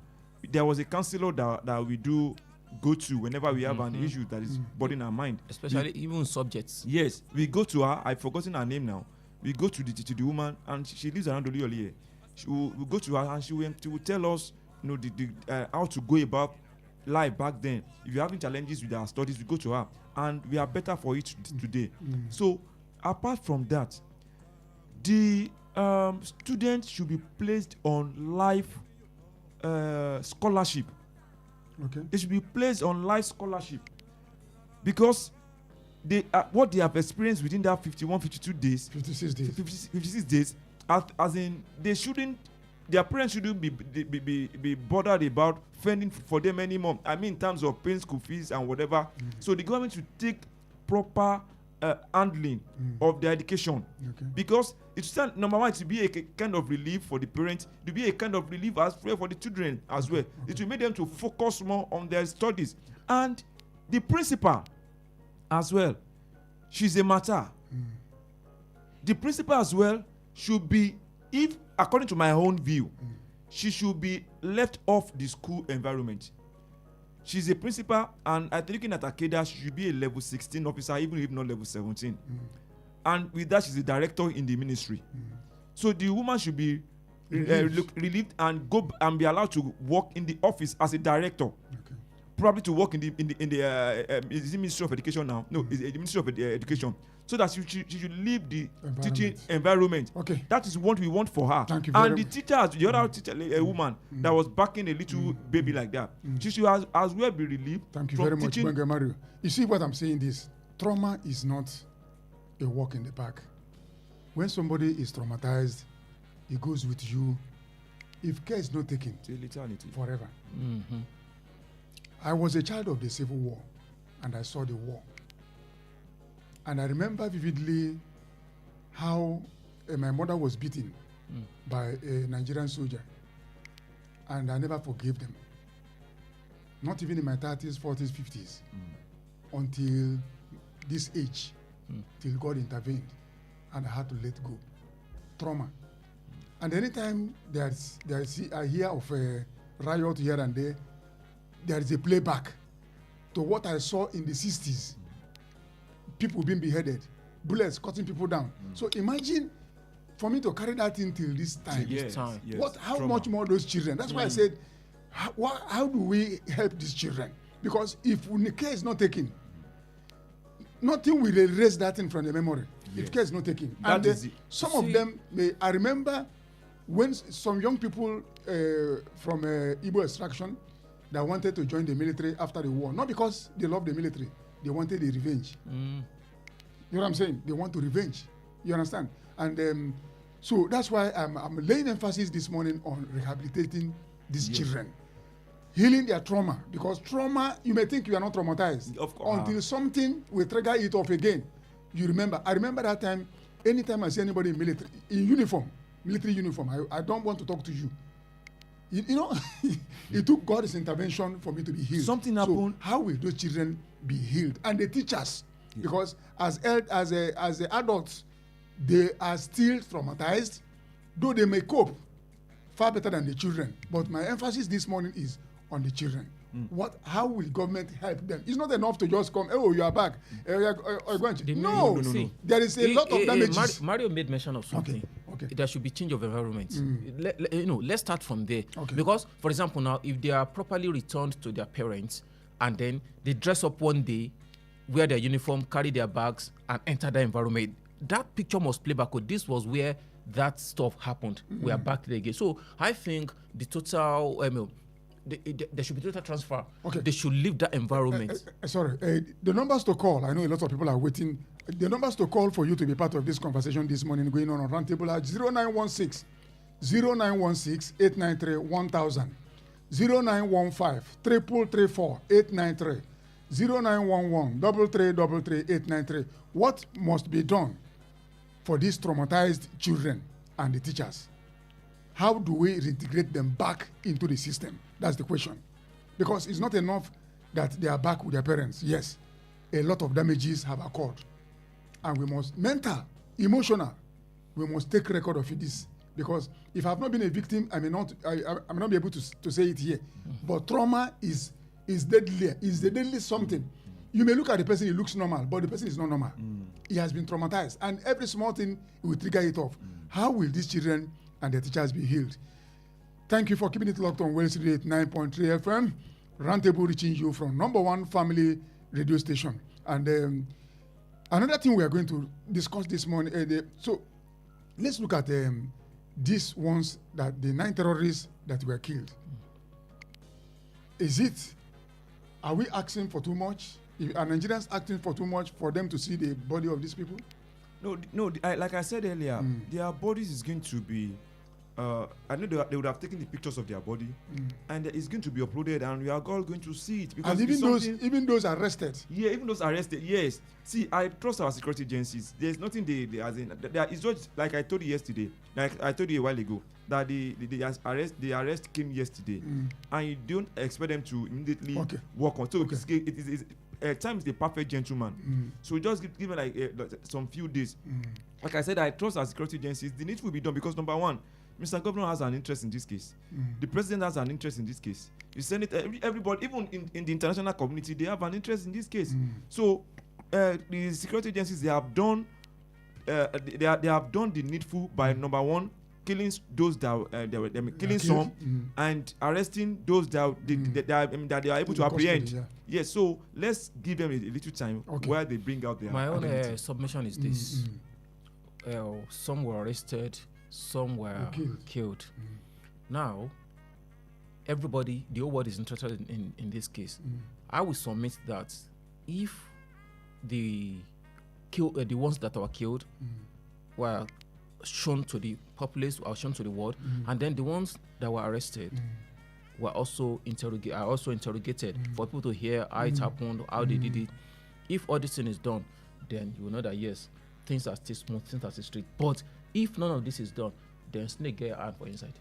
Speaker 2: there was a counselor that we do go to whenever we have an issue that is bothering our mind,
Speaker 3: especially even subjects.
Speaker 2: Yes, we go to her. I've forgotten her name now. We go to the woman, and she lives around Oliole. We go to her, and she will tell us, how to go about life back then. If you're having challenges with our studies, we go to her, and we are better for it today. So apart from that, the students should be placed on life scholarship. They should be placed on life scholarship, because what they have experienced within that 56 days, as in their parents shouldn't be bothered about fending for them anymore. I mean, in terms of paying school fees and whatever. So the government should take proper handling of their education, because it's number one, to be a kind of relief for the parents, to be a kind of relief as well for the children as well. It will make them to focus more on their studies, and the principal as well. She's a matter. The principal as well should be, if according to my own view, she should be left off the school environment. She's a principal, and I think looking at Akeda, she should be a level 16 officer, even if not level 17. And with that, she's a director in the ministry. So the woman should be relieved and go and be allowed to work in the office as a director. probably to work in the is it Ministry of Education now? No, it's the Ministry of Education. So that she should leave the teaching environment.
Speaker 1: Okay.
Speaker 2: That is what we want for her.
Speaker 1: Thank you very
Speaker 2: and the teachers, the other teacher, a woman that was backing a little baby like that, she should as well be relieved.
Speaker 1: Thank you
Speaker 2: from
Speaker 1: very much,
Speaker 2: teaching.
Speaker 1: Mario. You see what I'm saying? This trauma is not a walk in the park. When somebody is traumatized, it goes with you. If care is not taken,
Speaker 2: till eternity,
Speaker 1: forever.
Speaker 3: Mm-hmm.
Speaker 1: I was a child of the Civil War, and I saw the war. And I remember vividly how my mother was beaten by a Nigerian soldier. And I never forgave them. Not even in my 30s, 40s, 50s. Until this age. Till God intervened. And I had to let go. Trauma. And anytime I hear of a riot here and there is a playback to what I saw in the 60s. People being beheaded, bullets cutting people down. So imagine for me to carry that thing till this time.
Speaker 2: Yes.
Speaker 1: How
Speaker 2: Trauma.
Speaker 1: much more those children? That's why I said, how do we help these children? Because if care is not taken, nothing will erase that thing from the memory. If care is not taken.
Speaker 2: That
Speaker 1: And some of them, I remember when some young people from Igbo extraction that wanted to join the military after the war, not because they loved the military, they wanted the revenge. You know what I'm saying? They want to revenge. You understand? And so that's why I'm laying emphasis this morning on rehabilitating these children, healing their trauma. Because trauma, you may think you are not traumatized
Speaker 2: Of course.
Speaker 1: until something will trigger it off again. You remember? I remember that time. Anytime I see anybody in military uniform, I don't want to talk to you. You know, it took God's intervention for me to be healed.
Speaker 2: Something happened.
Speaker 1: So how will those children be healed? And the teachers, because as adults, they are still traumatized, though they may cope far better than the children. But my emphasis this morning is on the children. How will government help them? It's not enough to just come, oh, you are back. You're going to. No. There is a lot of damages.
Speaker 3: Mario made mention of something.
Speaker 1: Okay.
Speaker 3: There should be change of environment. Let's start from there.
Speaker 1: Okay.
Speaker 3: Because, for example, now, if they are properly returned to their parents, and then they dress up one day, wear their uniform, carry their bags, and enter the environment, that picture must play back. This was where that stuff happened. We are back there again. So I think the total, there should be total transfer. Okay. They should leave that environment.
Speaker 1: The numbers to call, I know a lot of people are waiting. The numbers to call for you to be part of this conversation this morning going on Roundtable are 0916 893 1000, 0915 334 893, 0911 333 893. What must be done for these traumatized children and the teachers? How do we reintegrate them back into the system? That's the question. Because it's not enough that they are back with their parents. Yes, a lot of damages have occurred. And we must, mental, emotional, we must take record of this. Because if I have not been a victim, I may not be able to say it here. But trauma is deadly. It's the deadly something. You may look at the person, he looks normal, but the person is not normal. He has been traumatized. And every small thing will trigger it off. How will these children and their teachers be healed? Thank you for keeping it locked on Wells Radio 89.3 FM. Roundtable reaching you from #1 family radio station. And another thing we are going to discuss this morning. So let's look at these ones, that the 9 terrorists that were killed. Are we asking for too much? Are Nigerians asking for too much for them to see the body of these people?
Speaker 2: No. Like I said earlier, their bodies is going to be. I know they would have taken the pictures of their body, and it's going to be uploaded, and we are all going to see it. Because
Speaker 1: and even those arrested.
Speaker 2: Yeah, even those arrested. Yes. See, I trust our security agencies. There's nothing it's just like I told you yesterday. Like I told you a while ago, that the arrest came yesterday, and you don't expect them to immediately work on. So it is at times the perfect gentleman. So just give it like some few days. Like I said, I trust our security agencies. The need will be done because number one, Mr. Governor has an interest in this case. The president has an interest in this case. The Senate, everybody, even in the international community, they have an interest in this case. So the security agencies, they have done the needful by number one, killing those that they were killing some and arresting those that they are able to apprehend. Yes, so let's give them a little time where they bring out their
Speaker 3: My own submission is this. Some were arrested, some were killed. Now, everybody, the whole world is interested in this case. I will submit that if the ones that were killed were shown to the populace or shown to the world, and then the ones that were arrested were also interrogated for people to hear how it happened, how they did it. If all this thing is done, then you will know that yes, things are still smooth, things are still straight. But if none of this is done, then snake get hand for inside.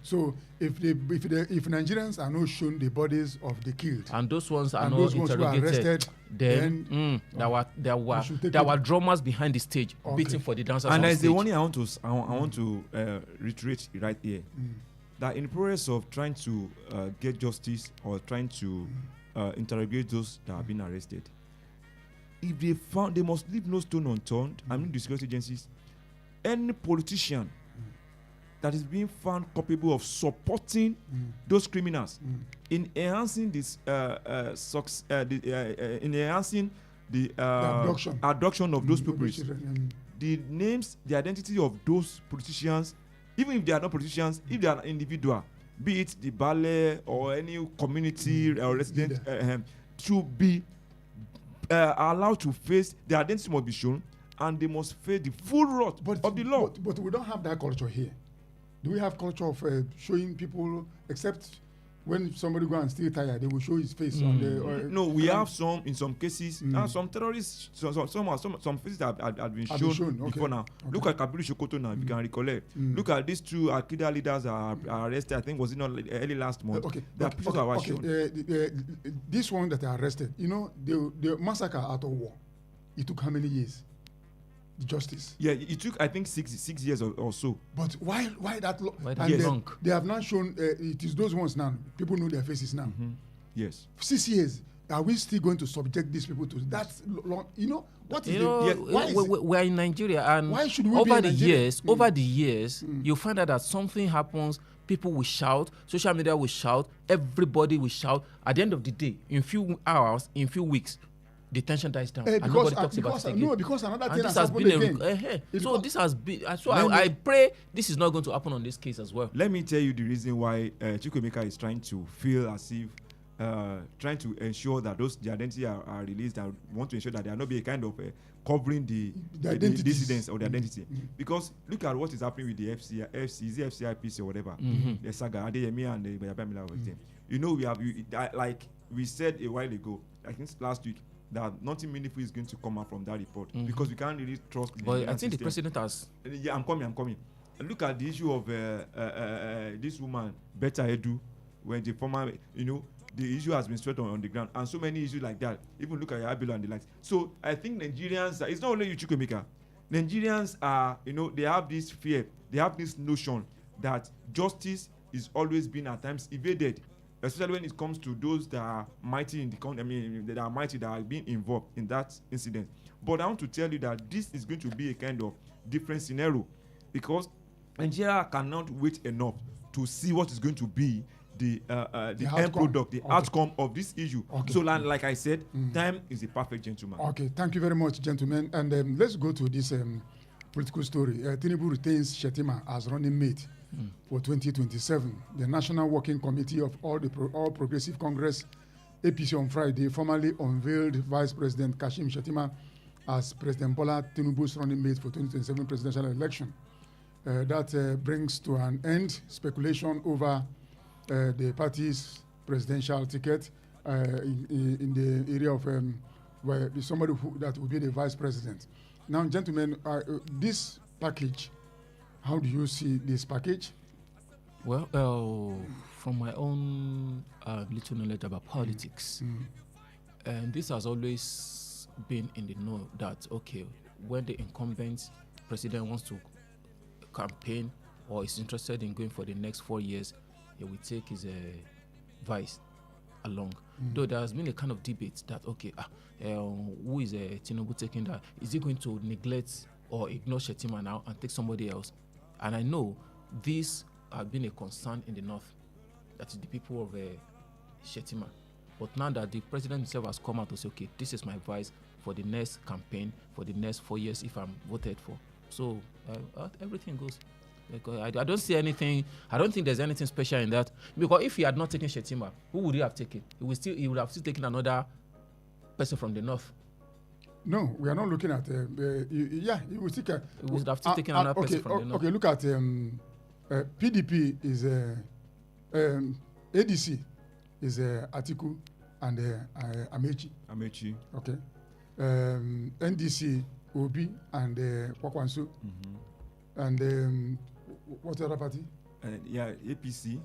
Speaker 1: So if Nigerians are not shown the bodies of the killed
Speaker 3: and those ones are not interrogated, then there were drummers behind the stage beating for the dancers.
Speaker 2: And there's
Speaker 3: the
Speaker 2: one thing I want to reiterate right here, that in the process of trying to get justice or trying to interrogate those that have been arrested, if they must leave no stone unturned. I mean, the security agencies, any politician that is being found capable of supporting those criminals in enhancing this in enhancing the abduction of those people, the names, the identity of those politicians, even if they are not politicians, if they are individual, be it the ballet or any community or resident, to be allowed to face, the identity must be shown, and they must face the full wrath of the law.
Speaker 1: But we don't have that culture here. Do we have culture of showing people, except when somebody go and steal tire, they will show his face on the...
Speaker 2: no, we have some, in some cases, some terrorists, some faces that have been shown before now. Look at Kabiru Sokoto now, if you can recollect. Look at these two Al-Qaeda leaders are arrested, I think was it not early last month.
Speaker 1: This one that are arrested, you know, the massacre out of war, it took how many years? The justice.
Speaker 2: Yeah, it took I think six years or so.
Speaker 1: But why that long?
Speaker 3: Why that long?
Speaker 1: They have now shown it is those ones now. People know their faces now.
Speaker 2: Yes.
Speaker 1: 6 years. Are we still going to subject these people to that long? You know what is
Speaker 3: we're in Nigeria, and
Speaker 1: why should we
Speaker 3: over the years, you find out that something happens. People will shout. Social media will shout. Everybody will shout. At the end of the day, in few hours, in few weeks, the tension dies down and nobody talks about it again.
Speaker 1: No, because another thing
Speaker 3: has
Speaker 1: happened
Speaker 3: again. So this has been. So I pray this is not going to happen on this case as well.
Speaker 2: Let me tell you the reason why Chukwuemeka is trying to feel as if trying to ensure that the identity are released, and want to ensure that there will not be a kind of covering the dissidents or the identity. Because look at what is happening with the FCIPC or whatever, the saga Adeyemi and the Bayabamila was there. You know, like we said a while ago, I think last week, that nothing meaningful is going to come out from that report because we can't really trust the
Speaker 3: But I think
Speaker 2: system.
Speaker 3: the president has...
Speaker 2: Yeah, I'm coming. And look at the issue of this woman, Betta Edu, when the former, you know, the issue has been swept on the ground, and so many issues like that. Even look at Abilo and the likes. So I think Nigerians, it's not only you, Chukwuemeka. Nigerians are, you know, they have this fear, they have this notion that justice is always being at times evaded, especially when it comes to those that are mighty in the country. I mean, that are mighty, that are being involved in that incident. But I want to tell you that this is going to be a kind of different scenario, because Nigeria cannot wait enough to see what is going to be the end product, the outcome of this issue. So, like I said, time is a perfect gentleman.
Speaker 1: Okay, thank you very much, gentlemen. And let's go to this political story. Tinubu retains Shettima as running mate for 2027. The National Working Committee of All Progressive Congress, APC, on Friday formally unveiled Vice President Kashim Shettima as President Bola Tinubu's running mate for 2027 presidential election. That brings to an end speculation over the party's presidential ticket in the area of where somebody that will be the vice president. Now, gentlemen, this package, how do you see this package?
Speaker 3: Well, from my own little knowledge about politics, and this has always been in the know that, okay, when the incumbent president wants to campaign or is interested in going for the next 4 years, he will take his vice along. Though there has been a kind of debate that, okay, who is Tinubu taking that? Is he going to neglect or ignore Shettima now and take somebody else? And I know this has been a concern in the north. That is the people of Shetima. But now that the president himself has come out to say, okay, this is my advice for the next campaign, for the next 4 years if I'm voted for. So everything goes. Because I don't see anything. I don't think there's anything special in that. Because if he had not taken Shetima, who would he have taken? He would have still taken another person from the north.
Speaker 1: No, we are not looking at. He would take a.
Speaker 3: He would have still taken another person from the north.
Speaker 1: Okay, look at PDP is ADC is Atiku and Amechi. Okay, NDC Obi and Kwakwanso. And what other party?
Speaker 2: APC,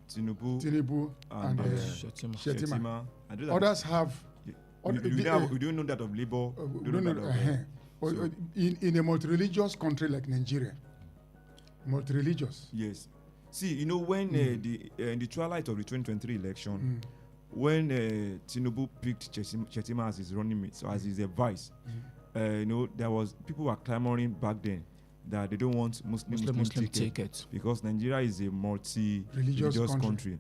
Speaker 1: Tinubu, and Shetima. Others have.
Speaker 2: We don't know that of Labour.
Speaker 1: In a multi-religious country like Nigeria, multi-religious.
Speaker 2: Yes. See, when the twilight of the 2023 election, when Tinubu picked Shetima as his running mate, so as his advice, there was people were clamoring back then that they don't want Muslim tickets because Nigeria is a multi-religious country.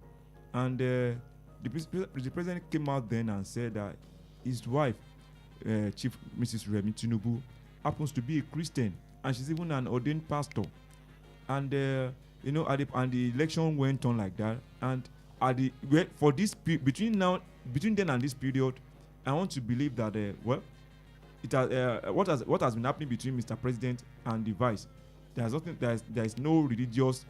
Speaker 2: And the president came out then and said that his wife, Chief Mrs. Remi Tinubu, happens to be a Christian, and she's even an ordained pastor. And and the election went on like that. And for this between then and this period, I want to believe that it has what has been happening between Mr. President and the Vice. There is no religious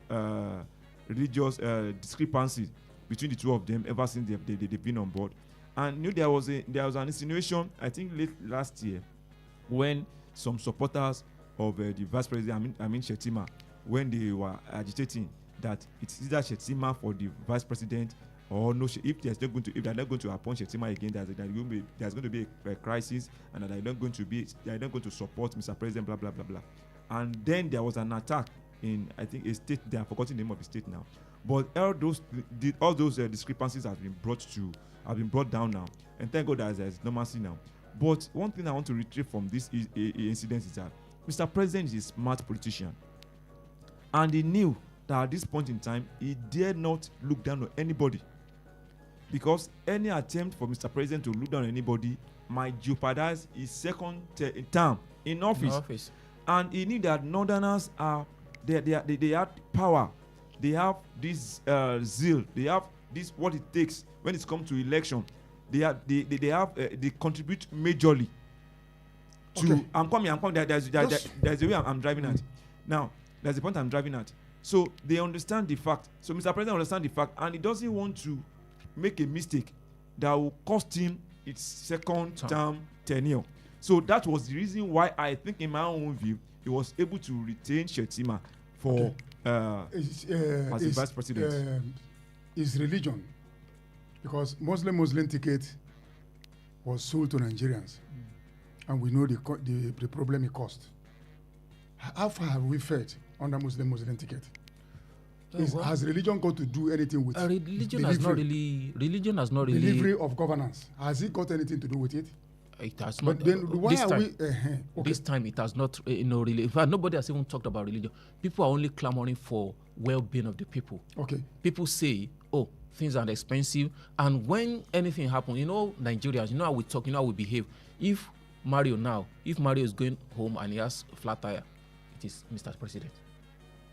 Speaker 2: discrepancy between the two of them ever since they've been on board. And there was an insinuation, I think late last year, when some supporters of the Vice President, Shetima, when they were agitating that it's either Shetima for the Vice President or no. If they're not going to appoint Shetima again, there's going to be a crisis, and that they're not going to support Mr. President, blah blah blah blah. And then there was an attack in, I think, a state. They have forgotten the name of the state now. But all those discrepancies have been brought down now, and thank God there's normalcy now. But one thing I want to retrieve from this incident is that Mr. President is a smart politician, and he knew that at this point in time he dared not look down on anybody, because any attempt for Mr. President to look down on anybody might jeopardize his second term in office. And he knew that Northerners they have power. They have this zeal. They have this what it takes when it comes to election. They contribute majorly to. Okay. I'm coming. There's a way I'm driving at. Now there's the point I'm driving at. So they understand the fact. So Mr. President understands the fact, and he doesn't want to make a mistake that will cost him its second term tenure. So that was the reason why I think, in my own view, he was able to retain Shetima for as the vice president.
Speaker 1: Is religion, because Muslim ticket was sold to Nigerians, and we know the problem it cost. How far have we fared under Muslim ticket? Has religion got to do anything with
Speaker 3: religion? Has not really
Speaker 1: delivery of governance. Has it got anything to do with it?
Speaker 3: It has not.
Speaker 1: But then why are we?
Speaker 3: This time it has not. Really. In fact, nobody has even talked about religion. People are only clamoring for well-being of the people. Okay. People say, "Oh, things are expensive," and when anything happens, Nigerians, how we talk, how we behave. If Mario is going home and he has a flat tire, it is Mr. President.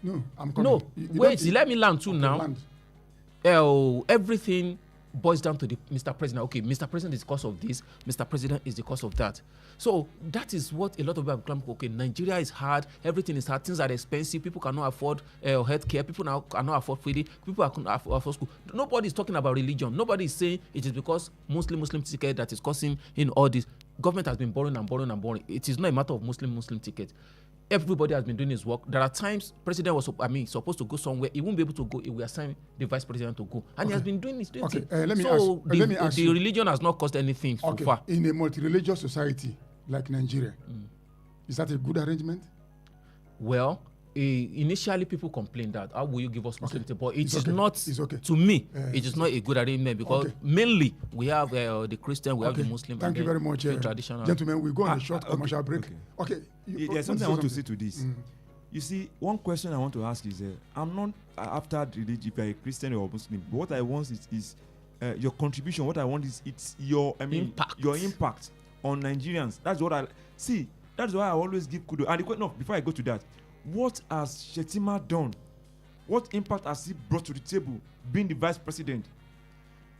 Speaker 1: No, I'm coming.
Speaker 3: No, wait, let me land too now. Everything boils down to the Mr. President. Okay, Mr. President is the cause of this. Mr. President is the cause of that. So that is what a lot of people have claimed. Okay, Nigeria is hard. Everything is hard. Things are expensive. People cannot afford health care. People now cannot afford feeding. People cannot afford school. Nobody is talking about religion. Nobody is saying it is because Muslim ticket that is causing all this. Government has been borrowing. It is not a matter of Muslim ticket. Everybody has been doing his work. There are times President was supposed to go somewhere. He won't be able to go. He will assign the Vice President to go, and he has been doing his thing.
Speaker 1: Let me ask
Speaker 3: the religion has not caused anything so far.
Speaker 1: In a multi-religious society like Nigeria, is that a good arrangement?
Speaker 3: Well, initially people complained that how will you give us Muslim but it is not. To me, it is not a good arrangement because mainly we have the Christian, we have the Muslim.
Speaker 1: Thank you very much,
Speaker 3: traditional.
Speaker 1: Gentlemen. We go on a short commercial break. Okay.
Speaker 2: There's something I want to say to this. You see, one question I want to ask is, I'm not after religion, if you're a Christian or Muslim, but what I want is your contribution. What I want is your impact on Nigerians. That's what I see. That's why I always give kudos. And before I go to that, what has Shettima done? What impact has he brought to the table, being the vice president?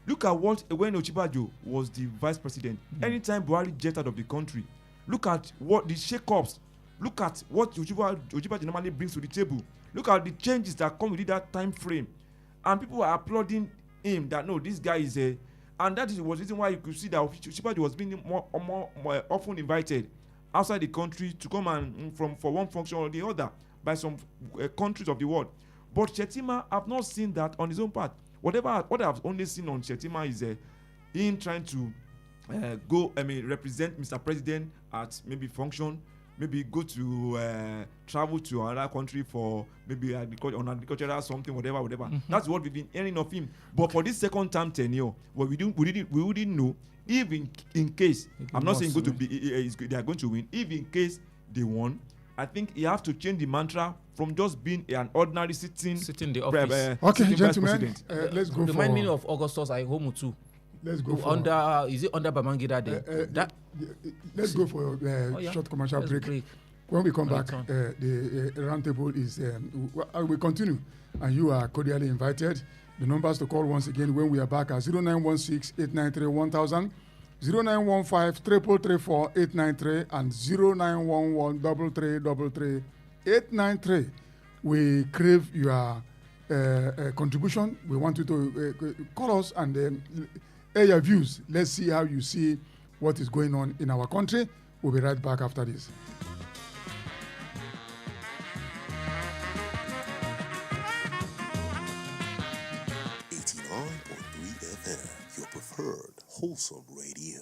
Speaker 2: Look at when Ochibajo was the vice president. Anytime Buhari jet out of the country, look at what the shake-ups. Look at what Ochibajo normally brings to the table. Look at the changes that come within that time frame. And people are applauding him that, no, this guy is a... And that was the reason why you could see that Ochibajo was being more often invited outside the country to come and for one function or the other by some countries of the world. But Shettima, I've not seen that on his own part. What I've only seen on Shettima is him trying to represent Mr. President at maybe function, maybe go to travel to another country for maybe agricultural something, whatever. Mm-hmm. That's what we've been hearing of him. But for this second term tenure, we wouldn't know if in case, I'm not saying they are going to win. If in case they won, I think you have to change the mantra from just being an ordinary sitting the office.
Speaker 1: Okay, gentlemen, let's go.
Speaker 3: Remind me of Augustus Aihomu too.
Speaker 1: Let's go for
Speaker 3: is it under Babangida Day?
Speaker 1: Let's go for short commercial break. When we come back, the roundtable is we continue, and you are cordially invited. The numbers to call once again when we are back are 0916-893-1000, 0915-333-4-893, and 0911-333-893. We crave your contribution. We want you to call us and air your views. Let's see how you see what is going on in our country. We'll be right back after this.
Speaker 7: Your preferred wholesome radio.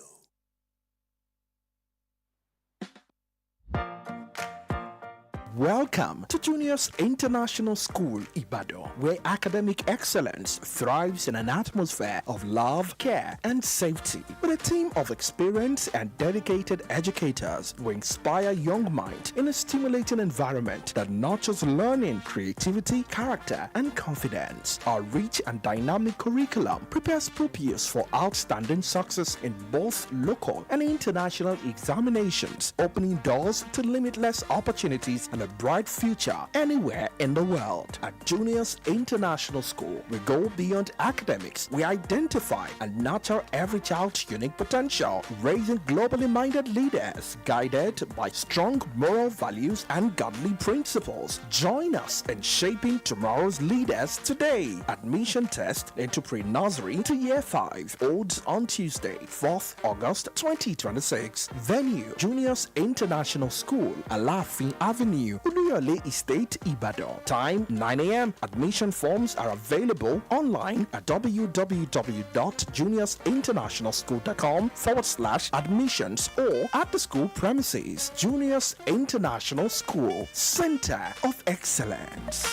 Speaker 7: Welcome to Junior's International School, Ibadan, where academic excellence thrives in an atmosphere of love, care, and safety. With a team of experienced and dedicated educators who inspire young minds in a stimulating environment that nurtures learning, creativity, character, and confidence. Our rich and dynamic curriculum prepares pupils for outstanding success in both local and international examinations, opening doors to limitless opportunities and a bright future anywhere in the world. At Junior's International School, we go beyond academics. We identify and nurture every child's unique potential, raising globally minded leaders guided by strong moral values and godly principles. Join us in shaping tomorrow's leaders today. Admission test into pre-nursery to year 5 holds on Tuesday, 4th August 2026. Venue, Junior's International School, Alafin Avenue, Uluyole Estate, Ibadan. Time 9 a.m. Admission forms are available online at www.juniorsinternationalschool.com/admissions or at the school premises. Juniors International School, Center of Excellence.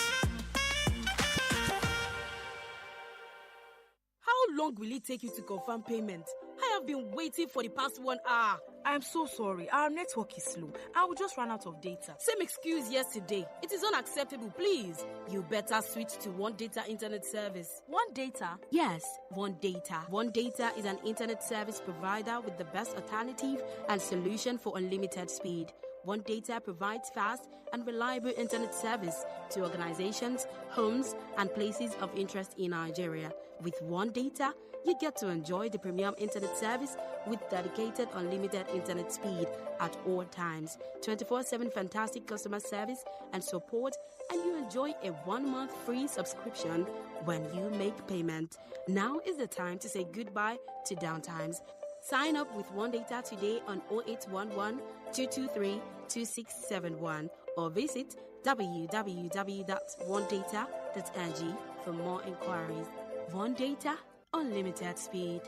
Speaker 8: How long will it take you to confirm payment? I have been waiting for the past 1 hour.
Speaker 9: I'm so sorry. Our network is slow. I will just run out of data.
Speaker 8: Same excuse yesterday. It is unacceptable, please. You better switch to One Data Internet Service.
Speaker 9: One Data?
Speaker 8: Yes, One Data. One Data is an internet service provider with the best alternative and solution for unlimited speed. One Data provides fast and reliable internet service to organizations, homes, and places of interest in Nigeria. With One Data, you get to enjoy the premium internet service with dedicated unlimited internet speed at all times, 24/7 fantastic customer service and support, and you enjoy a 1-month free subscription when you make payment. Now is the time to say goodbye to downtimes. Sign up with One Data today on 0811-223-2671 or visit www.onedata.ng for more inquiries. One Data, unlimited speed.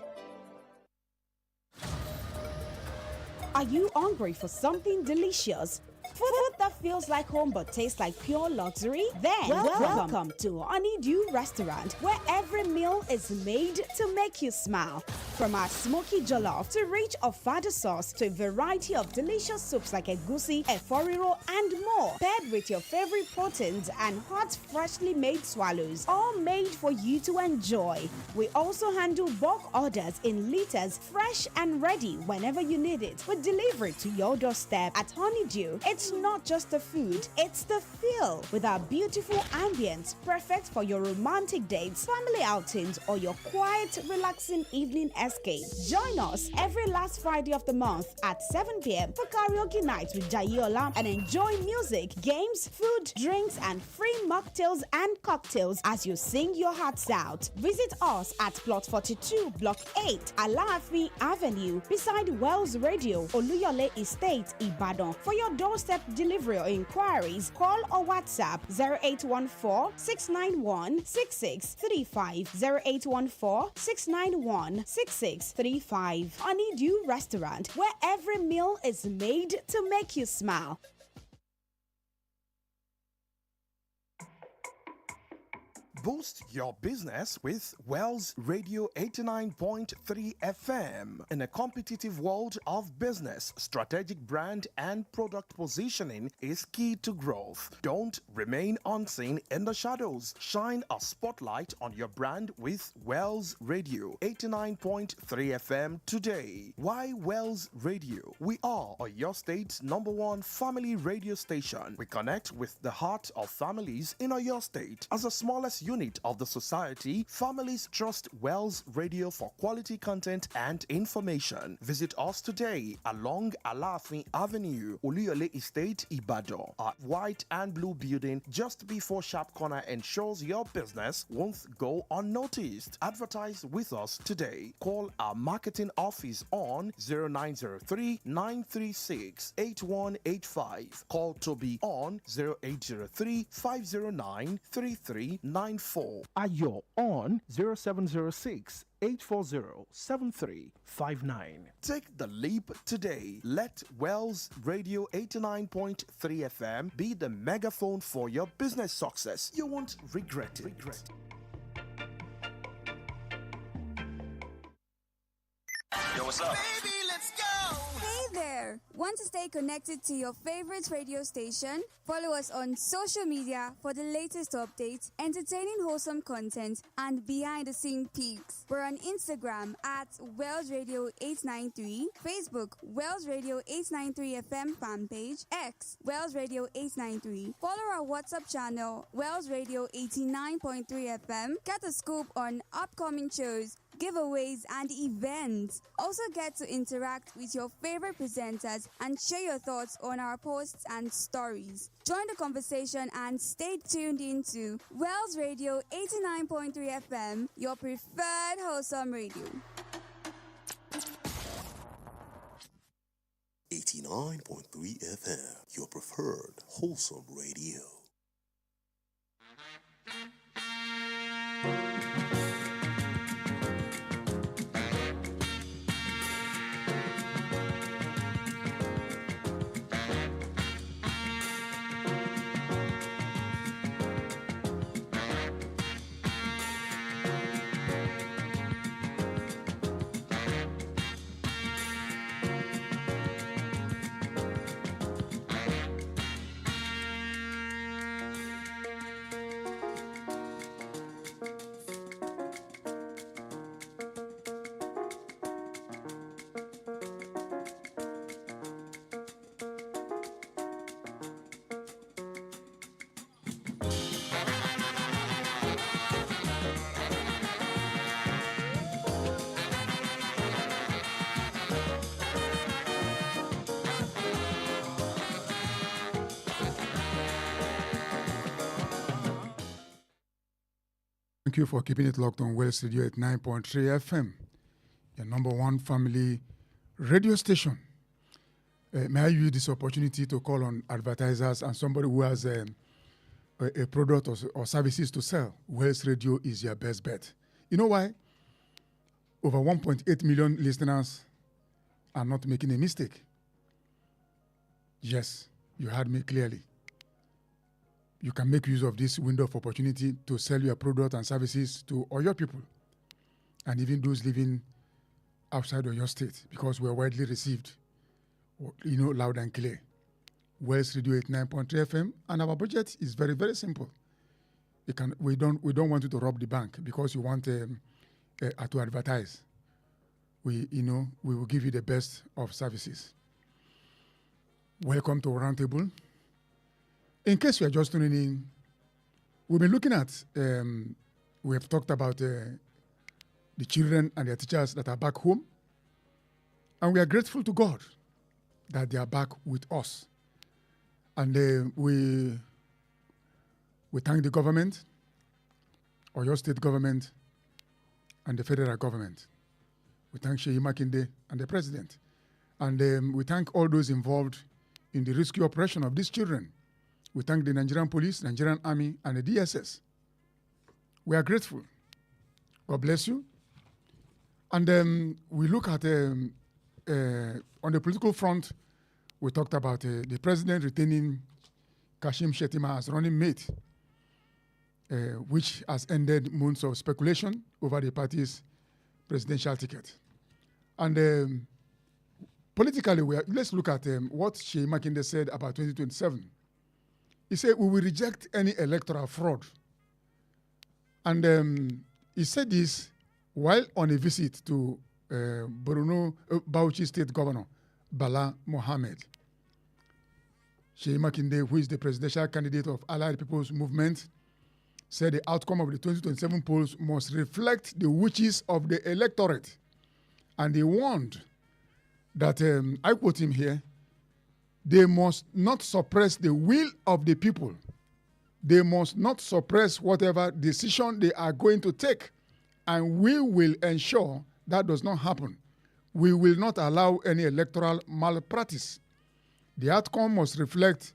Speaker 10: Are you hungry for something delicious? Food that feels like home but tastes like pure luxury? Then welcome to Honeydew Restaurant, where every meal is made to make you smile. From our smoky jollof to rich ofada sauce to a variety of delicious soups like egusi, eforiro, and more, paired with your favorite proteins and hot, freshly made swallows, all made for you to enjoy. We also handle bulk orders in liters, fresh and ready whenever you need it. We deliver it to your doorstep. At Honeydew, it's not just the food, it's the feel. With our beautiful ambience, perfect for your romantic dates, family outings, or your quiet, relaxing evening escape. Join us every last Friday of the month at 7 p.m. for karaoke night with Jayola and enjoy music, games, food, drinks, and free mocktails and cocktails as you sing your hearts out. Visit us at Plot 42, Block 8, Alaafin Avenue, beside Wells Radio, Oluyole Estate, Ibadan. For your doorstep delivery or inquiries, call or WhatsApp 0814-691-6635, 0814-691-6635. Honeydew Restaurant, where every meal is made to make you smile.
Speaker 7: Boost your business with Wells Radio 89.3 FM. In a competitive world of business, strategic brand and product positioning is key to growth. Don't remain unseen in the shadows. Shine a spotlight on your brand with Wells Radio 89.3 FM today. Why Wells Radio? We are your state's #1 family radio station. We connect with the heart of families in your state. As the smallest unit of the society, families trust Wells Radio for quality content and information. Visit us today along Alaafin Avenue, Oluyole Estate, Ibadan. Our white and blue building just before Sharp Corner ensures your business won't go unnoticed. Advertise with us today. Call our marketing office on 0903-936-8185. Call Toby on 0803-509-3394. Ayo on 0706 840-7359. Take the leap today. Let Wells Radio 89.3 FM be the megaphone for your business success. You won't regret it.
Speaker 11: Yo, what's up? Baby, let's go! Hey there! Want to stay connected to your favorite radio station? Follow us on social media for the latest updates, entertaining wholesome content, and behind-the-scene peaks. We're on Instagram at Wells Radio 893, Facebook Wells Radio 893 FM fan page, X Wells Radio 893. Follow our WhatsApp channel Wells Radio 89.3 FM. Get a scoop on upcoming shows, giveaways, and events. Also get to interact with your favorite presenters and share your thoughts on our posts and stories. Join the conversation and stay tuned into Wells Radio 89.3 FM, your preferred wholesome radio.
Speaker 12: 89.3 FM, your preferred wholesome radio.
Speaker 1: Thank you for keeping it locked on Wells Radio at 9.3 FM, your #1 family radio station. May I use this opportunity to call on advertisers and somebody who has a product or services to sell? Wells Radio is your best bet. You know why? Over 1.8 million listeners are not making a mistake. Yes, you heard me clearly. You can make use of this window of opportunity to sell your product and services to all your people, and even those living outside of your state because we're widely received, loud and clear. Wales Radio 89.3 FM, and our budget is very, very simple. We don't want you to rob the bank because you want to advertise. We will give you the best of services. Welcome to Roundtable. In case you are just tuning in, we've been looking at, we have talked about the children and their teachers that are back home. And we are grateful to God that they are back with us. And we thank the government, or your state government, and the federal government. We thank Sheyi Makinde and the president. And we thank all those involved in the rescue operation of these children. We thank the Nigerian police, Nigerian army, and the DSS. We are grateful. God bless you. And we look at, on the political front, we talked about the president retaining Kashim Shettima as running mate, which has ended months of speculation over the party's presidential ticket. And politically, let's look at what Sheyi Makinde said about 2027. He said, we will reject any electoral fraud. And he said this while on a visit to Bauchi State Governor, Bala Mohammed. Sheyi Makinde, who is the presidential candidate of Allied People's Movement, said the outcome of the 2027 polls must reflect the wishes of the electorate. And he warned that, I quote him here, they must not suppress the will of the people. They must not suppress whatever decision they are going to take. And we will ensure that does not happen. We will not allow any electoral malpractice. The outcome must reflect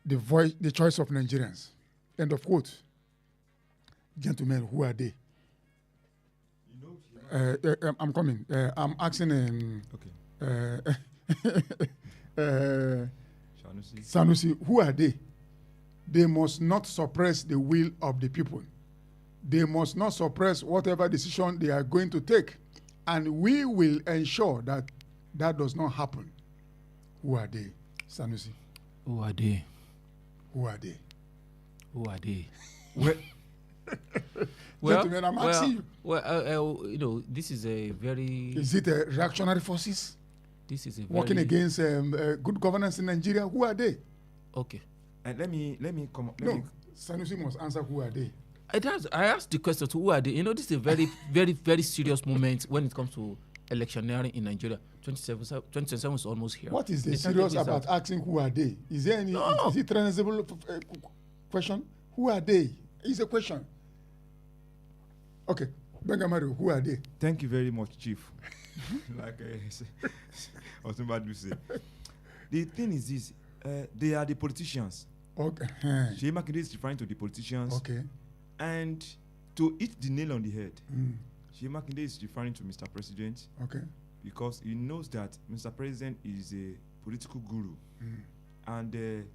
Speaker 1: the choice of Nigerians. End of quote. Gentlemen, who are they? I'm coming. I'm asking Sanusi, who are they? They must not suppress the will of the people. They must not suppress whatever decision they are going to take. And we will ensure that that does not happen. Who are they, Sanusi?
Speaker 3: Who are they?
Speaker 1: Who are they?
Speaker 3: Who are they?
Speaker 1: Gentlemen, I'm asking you.
Speaker 3: Well, this is a very...
Speaker 1: Is it a reactionary forces?
Speaker 3: This is a
Speaker 1: working against good governance in Nigeria? Who are they?
Speaker 3: Okay.
Speaker 2: And let me come.
Speaker 1: Sanusi must answer who are they.
Speaker 3: I asked the question to who are they. This is a very, very, very serious moment when it comes to electioneering in Nigeria. 2027 is almost here.
Speaker 1: What is the serious about asking who are they? Is there any? Is it transmissible question? Who are they? It's a question. Okay, Bengamari, who are they?
Speaker 2: Thank you very much, Chief. Like Otumba do say. The thing is this: they are the politicians.
Speaker 1: Okay.
Speaker 2: Sheyi Makinde is referring to the politicians.
Speaker 1: Okay.
Speaker 2: And to hit the nail on the head, Sheyi Makinde is referring to Mr. President.
Speaker 1: Okay.
Speaker 2: Because he knows that Mr. President is a political guru. And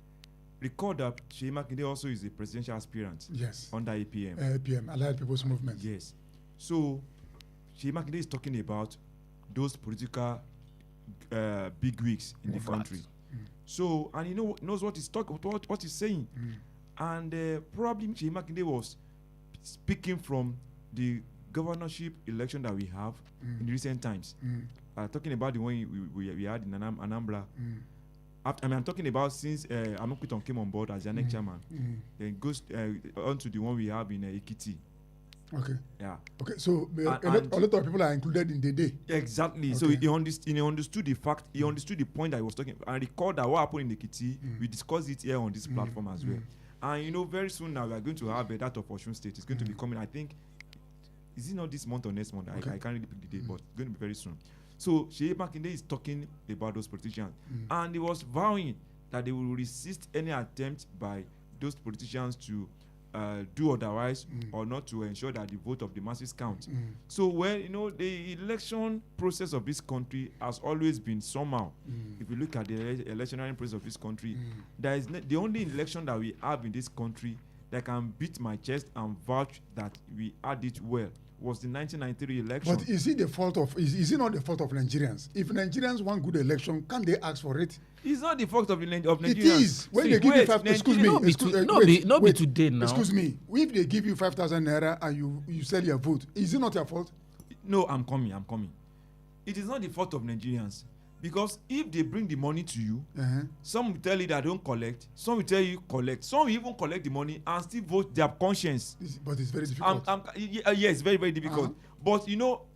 Speaker 2: recall that Sheyi Makinde also is a presidential aspirant.
Speaker 1: Yes.
Speaker 2: Under APM.
Speaker 1: APM, Allied People's Movement.
Speaker 2: Yes. So Sheyi Makinde is talking about those political bigwigs in the country. So, and he knows what he's talking, what he's saying. And probably Sheyi Makinde was speaking from the governorship election that we have in recent times. Talking about the one we had in Anambra. I'm talking about since Amokuton came on board as the next chairman. Then goes on to the one we have in Ekiti.
Speaker 1: Okay.
Speaker 2: Yeah.
Speaker 1: Okay. So a lot of people are included in the day.
Speaker 2: Exactly. Okay. So he understood the fact. He understood the point that I was talking. And recalled that what happened in Ekiti. We discussed it here on this platform as well. And very soon now we are going to have that of Osun State. It's going to be coming. I think. Is it not this month or next month? Okay. I can't really pick the date, but it's going to be very soon. So Sheyi Makinde is talking about those politicians, and he was vowing that they will resist any attempt by those politicians to do otherwise or not to ensure that the vote of the masses count. So the election process of this country has always been somehow. If you look at the electionary process of this country, there is the only election that we have in this country that can beat my chest and vouch that we had it well was the 1993 election.
Speaker 1: But is it the fault of? Is it not the fault of Nigerians? If Nigerians want good election, can't they ask for it?
Speaker 2: It's not the fault of Nigerians.
Speaker 1: It is. When they give you excuse me.
Speaker 3: Not be today now.
Speaker 1: Excuse me. If they give you 5,000 naira and you sell your vote, is it not your fault?
Speaker 2: No, I'm coming. It is not the fault of Nigerians. Because if they bring the money to you, some will tell you that don't collect, some will tell you collect, some will even collect the money and still vote their conscience.
Speaker 1: But it's very difficult.
Speaker 2: Yes, very, very difficult. But you know,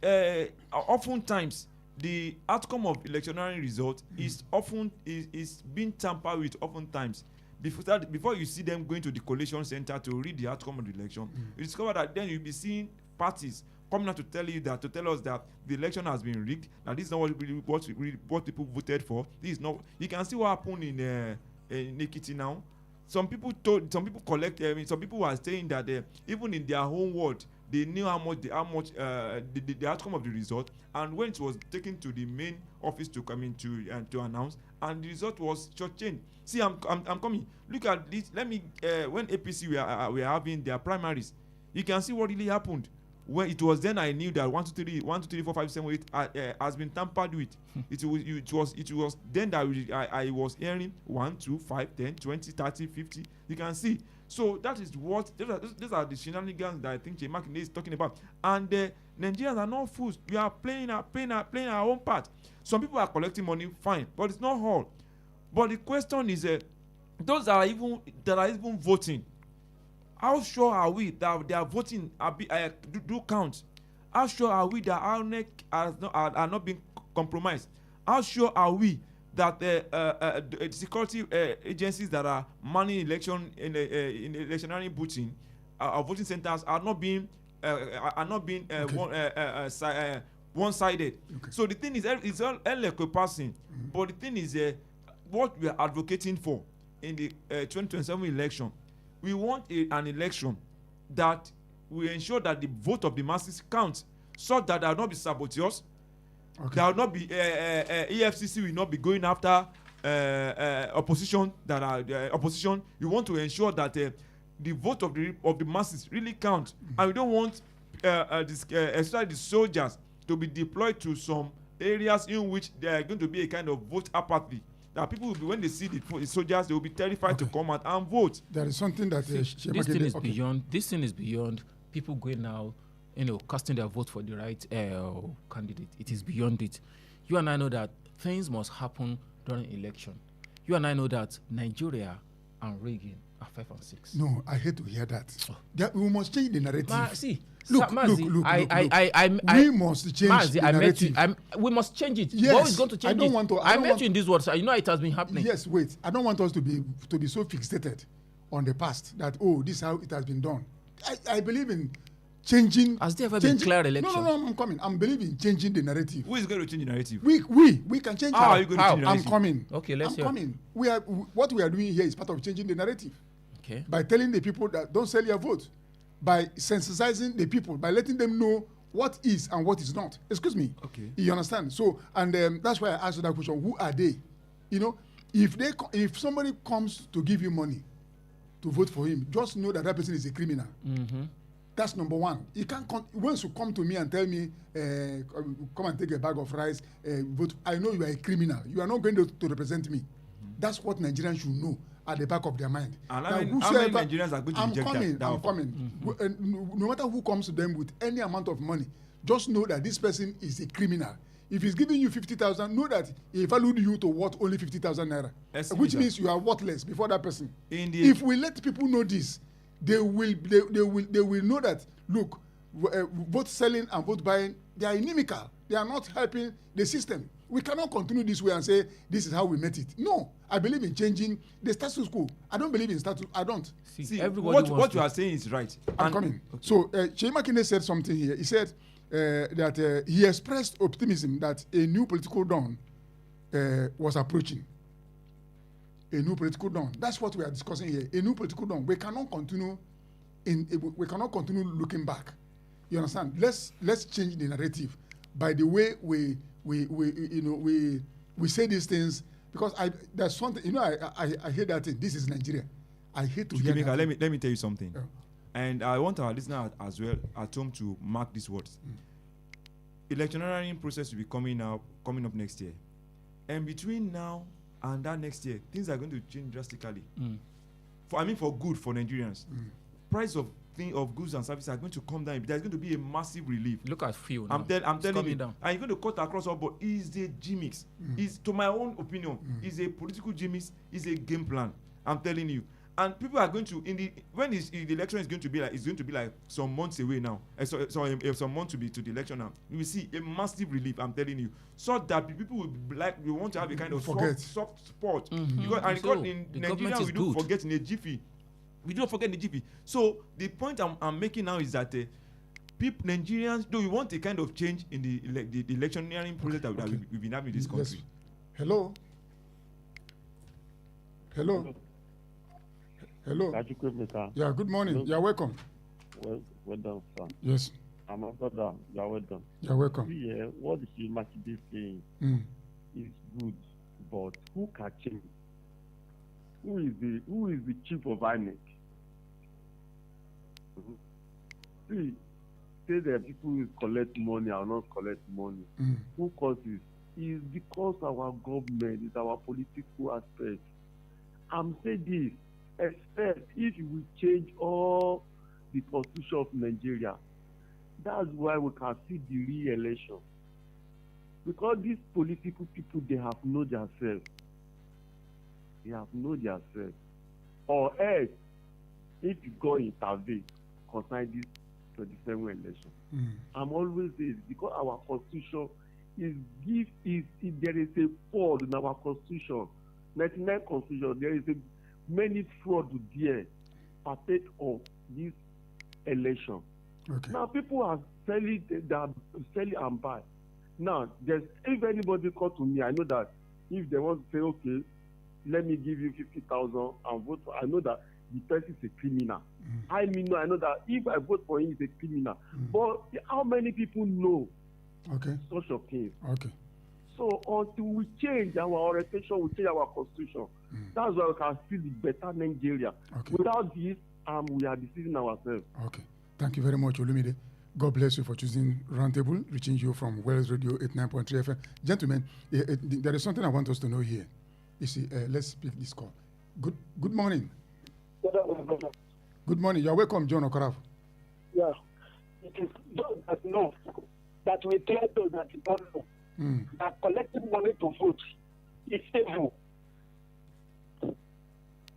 Speaker 2: oftentimes the outcome of electionary result is often is being tampered with. Oftentimes, before you see them going to the collation center to read the outcome of the election, you discover that then you'll be seeing parties coming out to tell us that the election has been rigged. That this is not what people voted for. This is not. You can see what happened in Ekiti now. Some people some people were saying that even in their own ward, they knew how much the outcome of the result, and when it was taken to the main office to come in to announce, and the result was shortchanged. See, I'm coming. Look at this. Let me when APC were having their primaries, you can see what really happened. When it was then I knew that 1, 2, 3, 4, 5, 7, 8 has been tampered with. It was then that I was hearing 1, 2, 5, 10, 20, 30, 50. You can see. So that is what these are the shenanigans that I think Chukwuemeka is talking about. And Nigerians are not fools. We are playing our own part. Some people are collecting money, fine, but it's not all. But the question is, those that are even voting, how sure are we that their voting do count? How sure are we that our neck are not being compromised? How sure are we that the security agencies that are manning election in electionary voting voting centers are not being one-sided? Okay. So the thing is, it's all like a passing. But the thing is, what we are advocating for in the 2027 election. We want an election that will ensure that the vote of the masses counts, so that there will not be saboteurs. Okay. There will not be EFCC will not be going after opposition that are opposition. We want to ensure that the vote of the masses really counts, and we don't want especially the soldiers to be deployed to some areas in which there are going to be a kind of vote apathy. That people will be, when they see the soldiers, they will be terrified to come out and vote.
Speaker 1: There is something that
Speaker 3: this thing is beyond people going now, casting their vote for the right candidate. It is beyond it. You and I know that things must happen during election. You and I know that Nigeria and Reagan are 5 and 6.
Speaker 1: No, I hate to hear that. We must change the narrative.
Speaker 3: Look,
Speaker 1: we must change the narrative.
Speaker 3: We must change it.
Speaker 1: Yes,
Speaker 3: what is going to change
Speaker 1: I
Speaker 3: met you in these words. You know it has been happening.
Speaker 1: Yes, wait. I don't want us to be so fixated on the past that this is how it has been done. I believe in changing.
Speaker 3: Has there ever been clear election?
Speaker 1: No, I'm coming. I'm believing in changing the narrative.
Speaker 2: Who is going to change the narrative?
Speaker 1: We can change.
Speaker 2: How are you going to change the narrative?
Speaker 1: I'm coming.
Speaker 3: Okay, let's hear.
Speaker 1: I'm coming. What we are doing here is part of changing the narrative.
Speaker 3: Okay.
Speaker 1: By telling the people that don't sell your vote, by sensitizing the people, by letting them know what is and what is not. Excuse me.
Speaker 2: Okay.
Speaker 1: You understand? So, and that's why I asked that question. Who are they? If somebody comes to give you money to vote for him, just know that person is a criminal.
Speaker 3: Mm-hmm.
Speaker 1: That's number one. You can't once you come to me and tell me, come and take a bag of rice, vote. I know you are a criminal. You are not going to represent me. Mm-hmm. That's what Nigerians should know at the back of their mind.
Speaker 2: And how many Nigerians are going to reject that?
Speaker 1: I'm coming. Mm-hmm. No matter who comes to them with any amount of money, just know that this person is a criminal. If he's giving you 50,000, know that he valued you to worth only 50,000 naira, which means you are worthless before that person. If we let people know this, they will know that. Look, vote selling and vote buying, they are inimical. They are not helping the system. We cannot continue this way and say this is how we met it. No, I believe in changing the status quo. I don't believe in status. I don't.
Speaker 2: See what you are saying is right.
Speaker 1: I'm coming. Okay. So Chukwuemeka said something here. He said that he expressed optimism that a new political dawn was approaching. A new political dawn. That's what we are discussing here. A new political dawn. We cannot continue looking back. You understand? Let's change the narrative by the way we say these things, because there's something, I hate that thing. This is Nigeria. I hate to hear that.
Speaker 2: Let me tell you something. And I want our listeners as well at home to mark these words. Electioneering process will be coming up next year. And between now and that next year, things are going to change drastically. For good for Nigerians. Price of goods and services are going to come down. There's going to be a massive relief.
Speaker 3: Look at fuel.
Speaker 2: I'm telling you.
Speaker 3: Down.
Speaker 2: And you're going to cut across all, but it's a gimmicks. It's, to my own opinion, it's a political gimmicks. It's a game plan. I'm telling you. And people are going to the election is going to be like, it's going to be like some months away now. Some months to the election now. You will see a massive relief. I'm telling you, so that people will we want to have a kind of soft spot. Because in Nigeria we don't forget in a jiffy. We don't forget in a jiffy. So the point I'm making now is that Nigerians, though we want a kind of change in the electioneering process that we've been having in this country.
Speaker 1: Hello. Yeah, good morning.
Speaker 6: Hello.
Speaker 1: You're welcome.
Speaker 6: Well done, sir.
Speaker 1: Yes.
Speaker 6: I'm a brother. You're well done.
Speaker 1: You're welcome.
Speaker 6: Yeah, what is Makinde saying is good, but who can change? Who is the chief of INEC? See, say that people will collect money or not collect money. Who causes? Is because our government is our political aspect. I'm saying this. Except if we change all the constitution of Nigeria, that's why we can see the re-election. Because these political people, they have known themselves. They have known themselves. Or else, if you go intervene concerning this 27 election, I'm always saying because our constitution there is a fraud in our constitution. 99 constitution, there is many fraud there partake of this election. Okay. Now people are selling and buy. Now, if anybody come to me, I know that if they want to say, okay, let me give you 50,000 and vote for, I know that the person is a criminal. I know that if I vote for him, he's a criminal. But how many people know such a thing? Okay. So until we change our orientation, we change our constitution. That's why we can see the better Nigeria. Okay. Without this, we are deceiving ourselves. Okay.
Speaker 1: Thank you very much, Olumide. God bless you for choosing Roundtable, reaching you from Wells Radio 89.3 FM. Gentlemen, there is something I want us to know here. You see, let's pick this call. Good morning. Good morning. You're welcome, John Okaraf.
Speaker 5: Yeah. It is those that know that we tell those that don't know. That collecting money to vote is evil.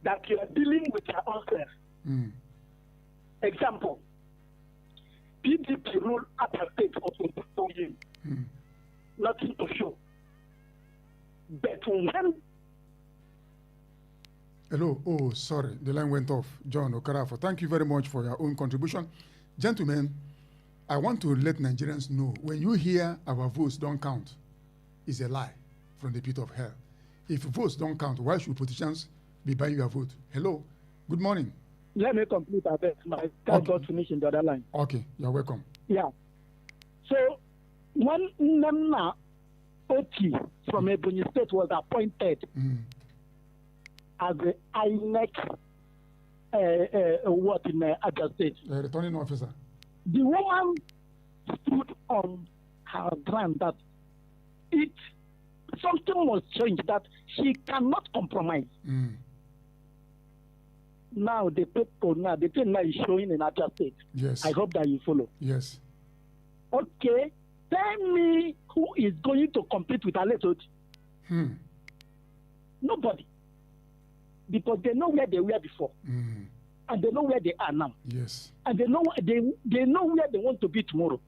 Speaker 5: That you are dealing with your own self. Example, PDP rule Upper State for 22 years. Nothing to show. But when...
Speaker 1: Hello. Oh, sorry. The line went off. John Okarafo, thank you very much for your own contribution. Gentlemen, I want to let Nigerians know, when you hear our votes don't count, it's a lie from the pit of hell. If votes don't count, why should politicians be buying your vote? Hello. Good morning.
Speaker 5: Let me complete a bit. My card got finished in the other line.
Speaker 1: Okay, you're welcome.
Speaker 5: Yeah. So, when Nana Oti from Ebonyi State was appointed as the INEC in Abia State,
Speaker 1: returning officer,
Speaker 5: the woman stood on her ground that something was changed, that she cannot compromise. Now the thing now is showing in Abia State.
Speaker 1: Yes.
Speaker 5: I hope that you follow.
Speaker 1: Yes.
Speaker 5: Okay. Tell me who is going to compete with Alesot? Nobody. Because they know where they were before. And they know where they are now.
Speaker 1: Yes.
Speaker 5: And they know where they want to be tomorrow.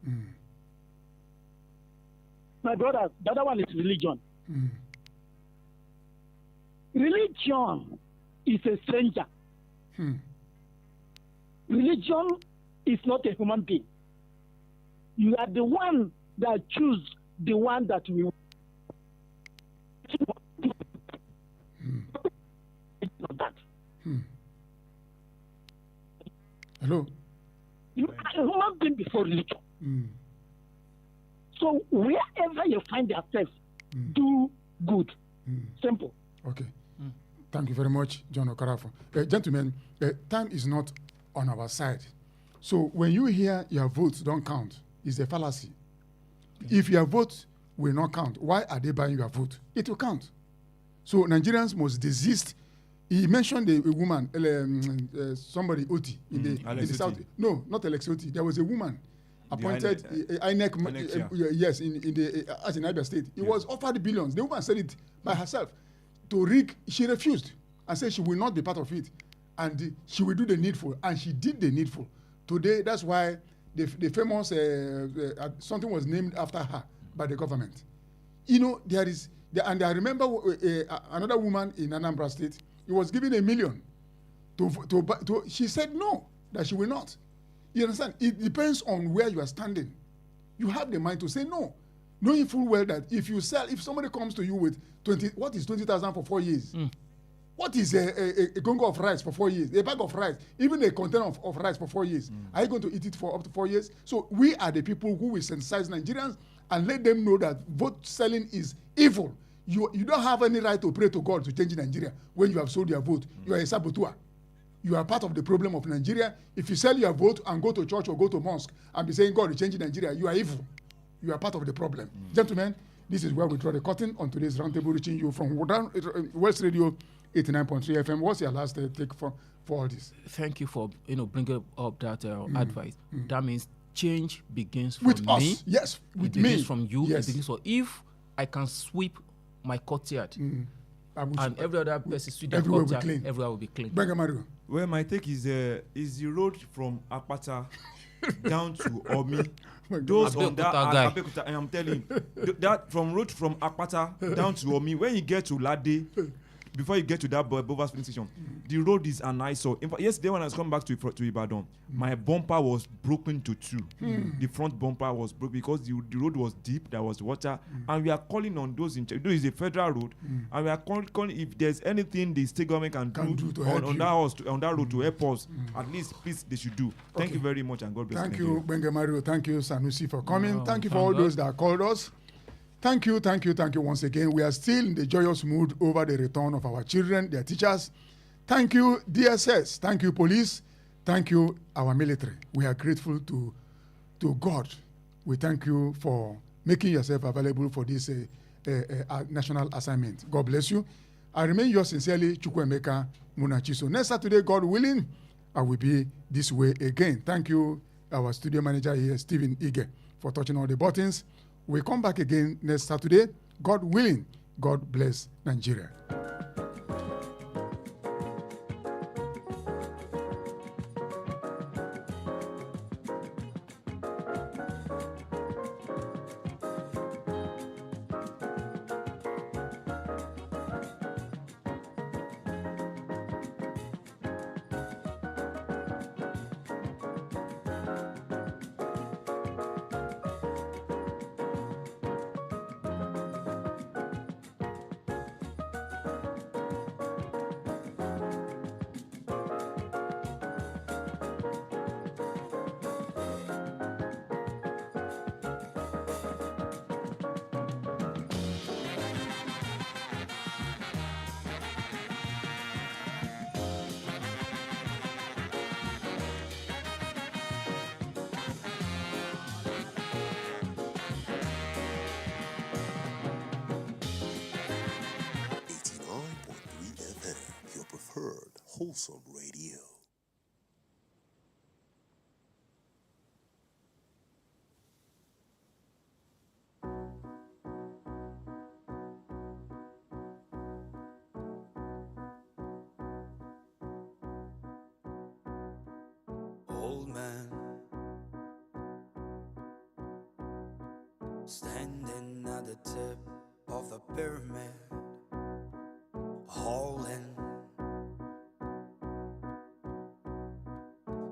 Speaker 5: My brother, the other one is religion. Religion is a stranger. Religion is not a human being. You are the one that choose the one that will. That.
Speaker 1: Hello.
Speaker 5: You are a human being before religion. So wherever you find yourself, do good. Simple.
Speaker 1: Okay. Thank you very much, John Okarafo. Gentlemen, time is not on our side. So when you hear your votes don't count, it's a fallacy. If your vote will not count, why are they buying your vote? It will count. So Nigerians must desist. He mentioned a woman, somebody, Oti, in the south. No, not Alex Oti. There was a woman appointed INEC, yes, in Abia State. It was offered billions. The woman said it by herself to rig. She refused and said she will not be part of it, and she will do the needful, and she did the needful. Today, that's why the famous something was named after her by the government. You know, and I remember another woman in Anambra State. He was given $1 million to she said no, that she will not. You understand? It depends on where you are standing. You have the mind to say no, knowing full well that if somebody comes to you with 20,000 for 4 years? What is a gongo of rice for 4 years? A bag of rice, even a container of rice for 4 years. Are you going to eat it for up to 4 years? So we are the people who will sensitize Nigerians and let them know that vote selling is evil. You don't have any right to pray to God to change Nigeria when you have sold your vote. You are a saboteur. You are part of the problem of Nigeria. If you sell your vote and go to church or go to mosque and be saying God will change Nigeria, you are evil. You are part of the problem. Gentlemen, this is where we draw the curtain on today's roundtable, reaching you from West Radio 89.3 FM. What's your last take for all this?
Speaker 3: Thank you for bringing up that advice. That means change begins from
Speaker 1: with
Speaker 3: me.
Speaker 1: Us. Yes, with
Speaker 3: it begins
Speaker 1: me.
Speaker 3: from you.
Speaker 1: Yes.
Speaker 3: It begins from if I can sweep my courtyard and every other person sweep their courtyard, everywhere will be clean.
Speaker 2: Well, my take is the road from Akpata down to Omi. Those on that, I am telling you, that from Akpata down to Omi, when you get to Lade, before you get to that Bovas filling station, the road is an eyesore. In fact, yesterday when I was coming back to Ibadan, my bumper was broken to two. The front bumper was broken because the road was deep, there was water, and we are calling on those in charge. This is a federal road, and we are calling if there's anything the state government can do on that road to help us, at least please they should do. Thank you very much, and God bless you.
Speaker 1: Thank you, Benga Mario. Thank you, Sanusi, for coming. Thank you for all those that called us. Thank you once again. We are still in the joyous mood over the return of our children, their teachers. Thank you, DSS. Thank you, police. Thank you, our military. We are grateful to God. We thank you for making yourself available for this national assignment. God bless you. I remain yours sincerely, Chukwuemeka Munachiso. Next Saturday, God willing, I will be this way again. Thank you, our studio manager here, Stephen Ige, for touching all the buttons. We'll come back again next Saturday. God willing. God bless Nigeria.
Speaker 12: Wholesome Radio.
Speaker 13: Old man standing at the tip of a pyramid, hauling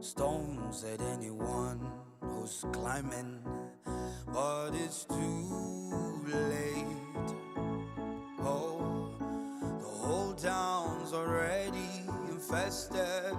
Speaker 13: stones at anyone who's climbing, but it's too late. Oh, the whole town's already infested.